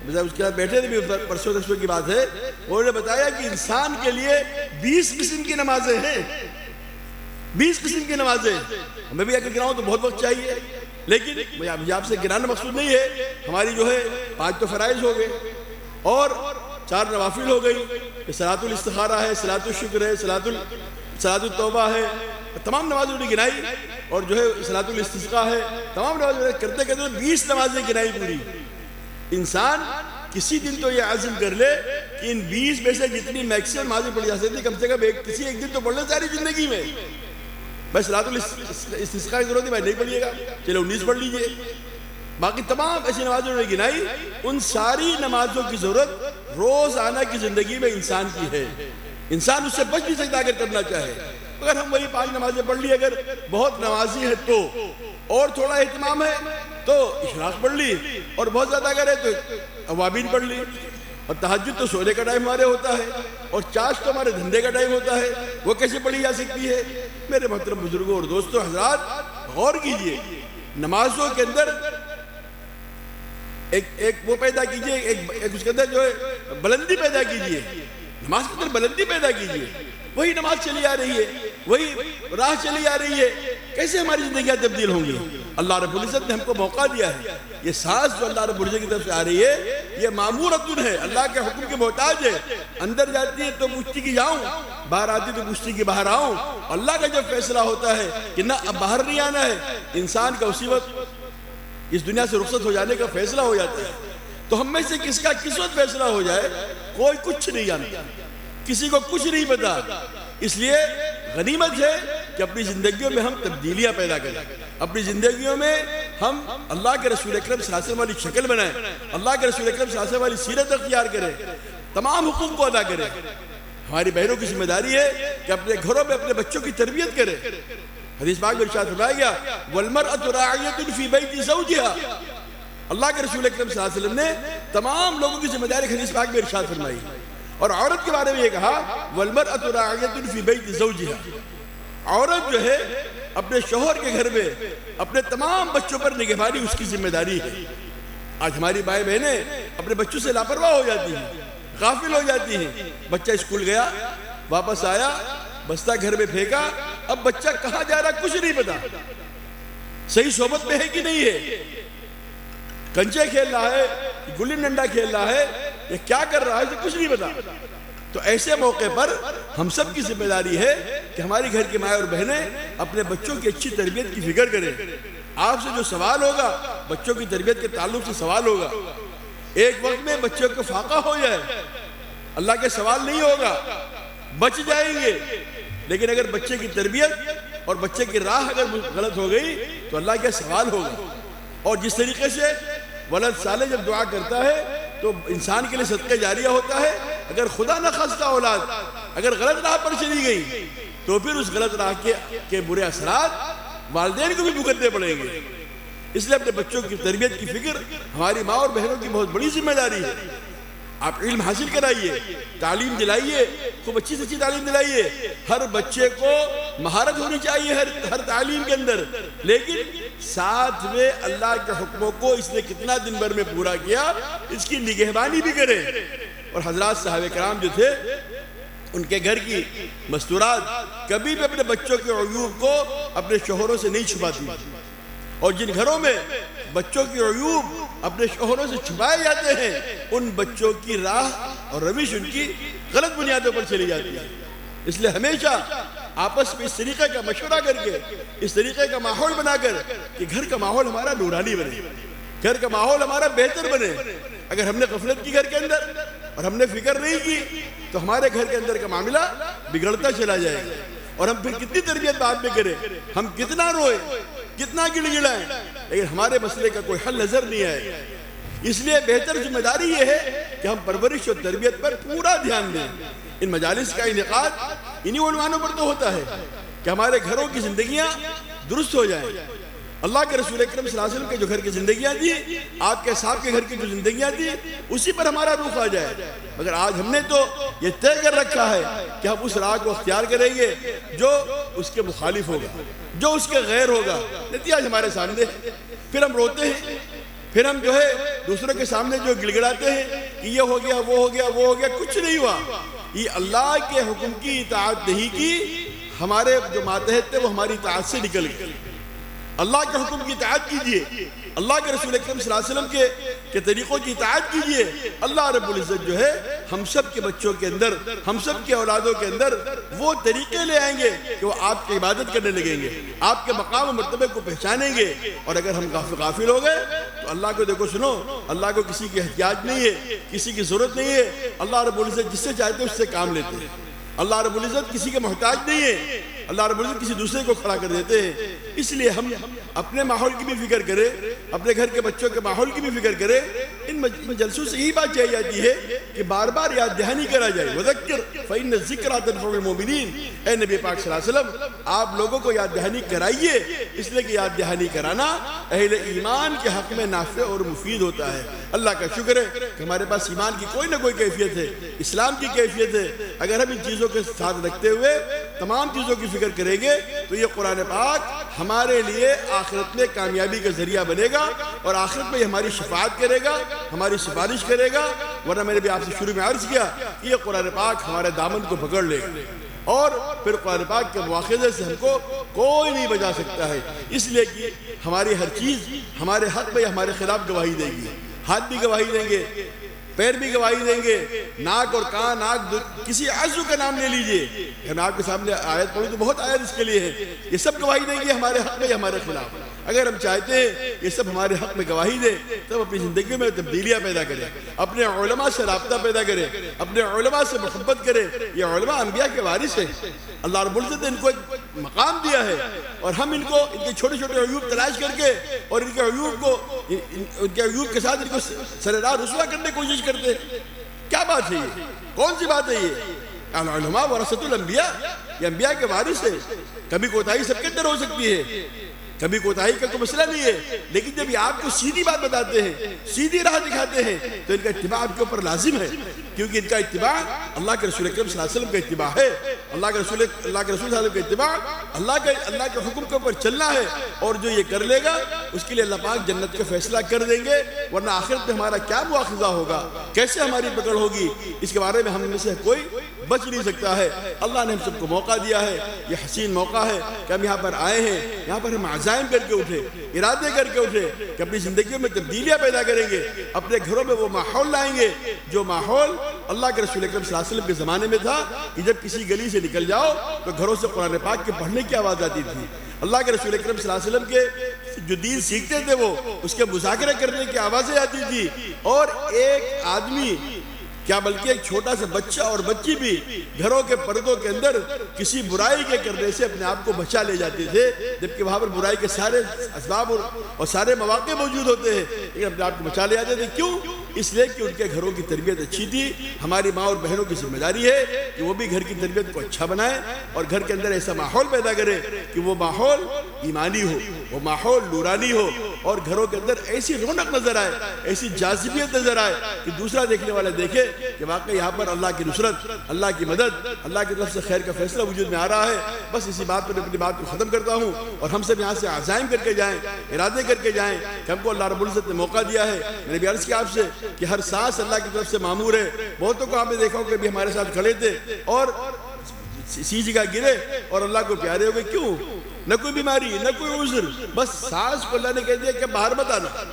اس کے بعد بیٹھے تھے, پرسوں ترسوں کی بات ہے, انہوں نے بتایا کہ انسان کے لیے 20 قسم کی نمازیں ہیں. 20 قسم کی نمازیں. میں بھی اگر گراؤں تو بہت وقت چاہیے, لیکن مجھے آپ سے گرانا مقصود نہیں ہے. ہماری جو ہے 5 تو فرائض ہو گئے اور 4 نوافل ہو گئی. صلاۃ الاستخارہ ہے, صلاۃ الشکر ہے, صلاۃ التوبہ ہے, تمام نمازوں نے گنائی, اور جو ہے صلاۃ الاستسقاء ہے. تمام نمازوں کرتے کرتے 20 نمازیں گنائی پوری. انسان کسی دن تو یہ عزم کر لے کہ ان 20 میں سے جتنی میکسیمم نمازیں پڑھی جا سکتی, کم سے کم کسی ایک دن تو پڑھ لے ساری زندگی میں. بس صلاۃ الاستسقاء کی ضرورت ہے بھائی, نہیں پڑھیے گا, چلو 19 پڑھ لیجئے. باقی تمام ایسی نمازوں نے گنائی. ان ساری نمازوں کی ضرورت روزانہ کی زندگی میں انسان کی ہے. انسان اس سے بچ نہیں سکتا اگر کرنا چاہے. اگر ہم وہی 5 نمازیں پڑھ لی, اگر بہت نمازی ہے تو, اور تھوڑا اہتمام ہے تو اشراق پڑھ لی, اور بہت زیادہ اگر ہے تو اوابین پڑھ لی. اور تہجد تو سونے کا ٹائم ہمارے ہوتا ہے, اور چاش تو ہمارے دھندے کا ٹائم ہوتا ہے, وہ کیسے پڑھی جا سکتی ہے؟ میرے محترم بزرگوں اور دوستوں حضرات, غور کیجئے. نمازوں کے اندر ایک وہ پیدا کیجئے, ایک اس کے اندر جو ہے بلندی پیدا کیجئے. نماز کے اندر بلندی پیدا کیجئے. وہی نماز چلی آ رہی ہے, وہی راہ چلی آ رہی ہے, کیسے ہماری زندگیاں تبدیل ہوں گی؟ اللہ رب العزت نے ہم کو موقع دیا ہے. یہ سانس جو اللہ رب العزت کی طرف سے آ رہی ہے یہ معمورۃ ہے, اللہ کے حکم کے محتاج ہے. اندر جاتی ہے تو پوچھتی کہ جاؤں, باہر آتی تو پوچھتی کہ باہر آؤں. اللہ کا جب فیصلہ ہوتا ہے کہ نہ اب باہر نہیں آنا ہے, انسان کا اسی وقت اس دنیا سے رخصت ہو جانے کا فیصلہ ہو جاتا ہے. تو ہم میں سے کس کا کس وقت فیصلہ ہو جائے کوئی کچھ نہیں جانتا, کسی کو کچھ نہیں پتا. اس لیے غنیمت ہے کہ اپنی زندگیوں میں ہم تبدیلیاں پیدا کریں, اپنی زندگیوں میں ہم اللہ کے رسول اکرم صلی اللہ علیہ وسلم والی شکل بنائیں, اللہ کے رسول اکرم صلی اللہ علیہ وسلم والی سیرت اختیار کریں, تمام حقوق کو ادا کریں. ہماری بہنوں کی ذمہ داری ہے کہ اپنے گھروں میں اپنے بچوں کی تربیت کریں. حدیث پاک میں ارشاد فرمایا گیا والمرأة راعیۃ فی بیت زوجها، اللہ کے رسول اکرم صلی اللہ علیہ وسلم نے تمام لوگوں کی ذمہ داری حدیث پاک میں ارشاد فرمائی، اور عورت کے بارے میں یہ کہا والمرأة راعیۃ فی بیت زوجها، عورت جو ہے اپنے شوہر کے گھر میں اپنے تمام بچوں پر نگہبانی اس کی ذمہ داری ہے۔ آج ہماری مائیں بہنیں اپنے بچوں سے لاپرواہ ہو جاتی ہیں، غافل ہو جاتی ہیں، بچہ اسکول گیا واپس آیا بستہ گھر میں پھینکا، اب بچہ کہاں جا رہا کچھ نہیں پتا، صحیح صحبت میں ہے کہ نہیں ہے، کنچے کھیل رہا ہے، گلی ڈنڈا کھیل رہا ہے، یہ کیا کر رہا ہے اسے کچھ نہیں پتا۔ تو ایسے موقع پر ہم سب کی ذمہ داری ہے کہ ہماری گھر کی مائیں اور بہنیں اپنے بچوں کی اچھی تربیت کی فکر کریں۔ آپ سے جو سوال ہوگا بچوں کی تربیت کے تعلق سے سوال ہوگا، ایک وقت میں بچوں کو فاقہ ہو جائے اللہ کے سوال نہیں ہوگا، بچ جائیں گے، لیکن اگر بچے کی تربیت اور بچے کی راہ اگر غلط ہو گئی تو اللہ کے سوال ہوگا۔ اور جس طریقے سے ولد صالح جب دعا کرتا ہے تو انسان کے لیے صدقہ جاریہ ہوتا ہے، اگر خدا نہ خواستہ اولاد اگر غلط راہ پر چلی گئی تو پھر اس غلط راہ کے برے اثرات والدین کو بھی بھگتنے پڑیں گے۔ اس لیے اپنے بچوں کی تربیت کی فکر ہماری ماں اور بہنوں کی بہت بڑی ذمہ داری ہے۔ آپ علم حاصل کرائیے، تعلیم دلائیے، خوب اچھی سے اچھی تعلیم دلائیے، ہر بچے کو مہارت ہونی چاہیے ہر تعلیم کے اندر، لیکن ساتھ میں اللہ کے حکموں کو اس نے کتنا دن بھر میں پورا کیا اس کی نگہبانی بھی کرے۔ اور حضرات صحابہ کرام جو تھے ان کے گھر کی مستورات کبھی بھی اپنے بچوں کے عیوب کو اپنے شوہروں سے نہیں چھپاتی، اور جن گھروں میں بچوں کی عیوب اپنے شوہروں سے چھپائے جاتے ہیں ان بچوں کی راہ اور روش ان کی غلط بنیادوں پر چلی جاتی ہے۔ اس لیے ہمیشہ آپس میں اس طریقے کا مشورہ کر کے، اس طریقے کا ماحول بنا کر کہ گھر کا ماحول ہمارا نورانی بنے، گھر کا ماحول ہمارا بہتر بنے۔ اگر ہم نے غفلت کی گھر کے اندر اور ہم نے فکر نہیں کی تو ہمارے گھر کے اندر کا معاملہ بگڑتا چلا جائے گا، اور ہم پھر کتنی تربیت بعد میں کریں، ہم کتنا روئیں، کتنا گڑ گڑائیں، لیکن ہمارے مسئلے کا کوئی حل نظر نہیں آئے۔ اس لیے بہتر ذمہ داری یہ ہے کہ ہم پرورش اور تربیت پر پورا دھیان دیں۔ ان مجالس کا انعقاد انہی عنوانوں پر تو ہوتا ہے کہ ہمارے گھروں کی زندگیاں درست ہو جائیں۔ اللہ کے رسول اکرم صلی اللہ علیہ وسلم کے جو گھر کی زندگیاں تھی، آپ کے صاحب کے گھر کی جو زندگیاں تھی، اسی پر ہمارا رخ آ جائے۔ مگر آج ہم نے تو یہ طے کر رکھا ہے کہ ہم اس راہ کو اختیار کریں گے جو اس کے مخالف ہوگا، جو اس کے غیر ہوگا۔ نتیجہ ہمارے سامنے، پھر ہم روتے ہیں، پھر ہم جو ہے دوسروں کے سامنے جو گڑ گڑاتے ہیں کہ یہ ہو گیا، وہ ہو گیا، وہ ہو گیا، کچھ نہیں ہوا۔ یہ اللہ کے حکم کی اطاعت نہیں کی، ہمارے جو ماتحت تھے وہ ہماری اطاعت سے نکل گئے۔ اللہ کے حکم کی اطاعت کیجئے، اللہ کے رسول اکرم صلی اللہ علیہ وسلم کے طریقوں کی اطاعت کیجئے۔ اللہ رب العزت جو ہے ہم سب کے بچوں کے اندر، ہم سب کے اولادوں کے اندر وہ طریقے لے آئیں گے کہ وہ آپ کی عبادت کرنے لگیں گے، آپ کے مقام و مرتبے کو پہچانیں گے۔ اور اگر ہم غافل ہو گئے تو اللہ کو دیکھو سنو، اللہ کو کسی کی احتیاج نہیں ہے، کسی کی ضرورت نہیں ہے۔ اللہ رب العزت جس سے چاہتے ہیں اس سے کام لیتے ہیں۔ اللہ رب العزت کسی کے محتاج نہیں ہے، اللہ رب العزت کسی دوسرے کو کھڑا کر دیتے ہیں۔ اس لیے ہم اپنے ماحول کی بھی فکر کریں، اپنے گھر کے بچوں کے ماحول کی بھی فکر کریں۔ ان جلسوں سے یہی بات چاہیے جاتی ہے کہ بار بار یاد دہانی کرا جائے، وذکر فإن الذکریٰ تنفع المؤمنین۔ اے نبی پاک صلی اللہ علیہ وسلم، آپ لوگوں کو یاد دہانی کرائیے، اس لیے کہ یاد دہانی کرانا اہل ایمان کے حق میں نافع اور مفید ہوتا ہے۔ اللہ کا شکر ہے کہ ہمارے پاس ایمان کی کوئی نہ کوئی کیفیت ہے، اسلام کی کیفیت ہے۔ اگر ہم ان چیزوں کے ساتھ رکھتے ہوئے تمام چیزوں کی فکر کریں گے تو یہ قرآن پاک ہمارے لیے آخرت میں کامیابی کا ذریعہ بنے گا، اور آخرت میں ہماری شفاعت کرے گا، ہماری سفارش کرے گا۔ ورنہ میں نے بھی آپ سے شروع میں عرض کیا کہ یہ قرآن پاک ہمارے دامن کو پکڑ لے گا، اور پھر قرآن پاک کے مواخذے سے ہم کو کوئی نہیں بچا سکتا ہے۔ اس لیے کہ ہماری ہر چیز ہمارے حق میں ہمارے خلاف گواہی دے گی، ہاتھ بھی گواہی دیں گے، پیر بھی گواہی دیں گے، ناک اور کان، کسی عضو کا نام لے لیجئے۔ میں آپ کے سامنے آیت پڑھوں تو بہت آیت اس کے لیے ہے، یہ سب گواہی دیں گے ہمارے حق میں ہمارے خلاف۔ اگر ہم چاہتے ہیں یہ سب ہمارے حق میں گواہی دیں تب اپنی زندگی میں تبدیلیاں پیدا کریں، اپنے علماء سے رابطہ پیدا کریں، اپنے علماء سے محبت کریں۔ یہ علماء انبیاء کے وارث ہیں، اللہ رب العزت نے ان کو ایک مقام دیا ہے، اور ہم ان کو ان کے چھوٹے چھوٹے عیوب تلاش کر کے اور ان کے عیوب کے ساتھ ان کو سر راہ رسوا کرنے کی کوشش کرتے ہیں۔ کیا بات ہے یہ؟ کون سی بات ہے یہ؟ العلماء ورثۃ الانبیاء، یہ انبیاء کے وارث ہیں۔ کبھی کوتاہی سب کے اندر ہو سکتی ہے، کبھی کوتاہی کا کوئی مسئلہ نہیں ہے، لیکن جب یہ آپ کو سیدھی بات بتاتے ہیں، سیدھی راہ دکھاتے ہیں، تو ان کا اتباع آپ کے اوپر لازم ہے، کیونکہ ان کا اتباع اللہ کے رسول اکرم صلی اللہ علیہ وسلم کا اتباع ہے۔ اللہ کے رسول صلی اللہ علیہ وسلم کا اتباع اللہ کے حکم کے اوپر چلنا ہے، اور جو یہ کر لے گا اس کے لیے اللہ پاک جنت کا فیصلہ کر دیں گے، ورنہ آخرت میں ہمارا کیا مواخذہ ہوگا، کیسے ہماری پکڑ ہوگی، اس کے بارے میں ہم میں سے کوئی بچ نہیں سکتا ہے۔ اللہ نے ہم سب کو موقع دیا ہے، یہ حسین موقع ہے کہ ہم یہاں پر آئے ہیں، یہاں پر ہم عزائم کر کے اٹھے، ارادے کر کے اٹھے کہ اپنی زندگیوں میں تبدیلیاں پیدا کریں گے، اپنے گھروں میں وہ ماحول لائیں گے جو ماحول اللہ کے رسول اکرم صلی اللہ علیہ وسلم کے زمانے میں تھا کہ جب کسی گلی سے نکل جاؤ تو گھروں سے قرآن پاک کے پڑھنے کی آواز آتی تھی۔ اللہ کے رسول اکرم صلی اللہ علیہ وسلم کے جو دین سیکھتے تھے وہ اس کے مذاکرہ کرنے کی آوازیں آتی تھی، اور ایک آدمی کیا بلکہ ایک چھوٹا سا بچہ اور بچی بھی گھروں کے پردوں کے اندر کسی برائی کے کرنے سے اپنے آپ کو بچا لے جاتے تھے، جبکہ وہاں پر برائی کے سارے اسباب اور سارے مواقع موجود ہوتے ہیں، لیکن اپنے آپ کو بچا لے جاتے تھے۔ کیوں؟ اس لیے کہ ان کے گھروں کی تربیت اچھی تھی۔ ہماری ماں اور بہنوں کی ذمہ داری ہے کہ وہ بھی گھر کی تربیت کو اچھا بنائیں اور گھر کے اندر ایسا ماحول پیدا کرے کہ وہ ماحول ایمانی ہو، وہ ماحول نورانی ہو، اور گھروں کے اندر ایسی رونق نظر آئے، ایسی جاذبیت نظر آئے کہ دوسرا دیکھنے والا دیکھے کہ واقعی یہاں پر اللہ کی نصرت، اللہ کی مدد، اللہ کی طرف سے خیر کا فیصلہ وجود میں آ رہا ہے۔ بس اسی بات پر اپنی بات کو ختم کرتا ہوں، اور ہم سب یہاں سے عزائم کر کے جائیں، ارادے کر کے جائیں کہ ہم کو اللہ رب العزت نے موقع دیا ہے۔ میں نے بھی عرض کیا آپ سے کہ ہر سانس اللہ کی طرف سے معمور ہے۔ بہتوں کو آپ نے دیکھا ہو کہ بھی ہمارے ساتھ کھڑے تھے اور اسی جگہ گرے اور اللہ کو پیارے ہو گئے۔ کیوں؟ نہ کوئی بیماری، نہ کوئی عذر، بس سانس کو اللہ نے کہہ دیا کہ باہر مت آنا،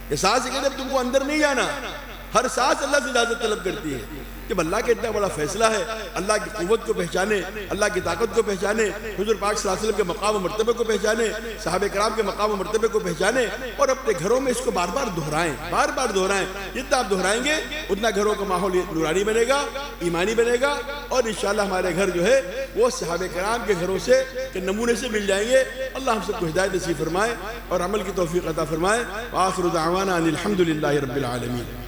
یہ سانس کہتے ہیں تم کو اندر نہیں جانا۔ ہر سانس اللہ سے اجازت طلب کرتی ہے۔ جب اللہ کا اتنا بڑا فیصلہ ہے، اللہ کی قوت کو پہچانے، اللہ کی طاقت کو پہچانے، حضور پاک صلی اللہ علیہ وسلم کے مقام و مرتبے کو پہچانے، صحابہ کرام کے مقام و مرتبے کو پہچانے، اور اپنے گھروں میں اس کو بار بار دہرائیں، بار بار دہرائیں۔ جتنا آپ دہرائیں گے اتنا گھروں کا ماحول نورانی بنے گا، ایمانی بنے گا، اور انشاءاللہ ہمارے گھر جو ہے وہ صحابہ کرام کے گھروں سے کے نمونے سے مل جائیں گے۔ اللہ ہم سب کو ہدایت نصیب فرمائے اور عمل کی توفیق عطا فرمائے۔ وآخر دعوانا ان الحمد للہ رب العالمین۔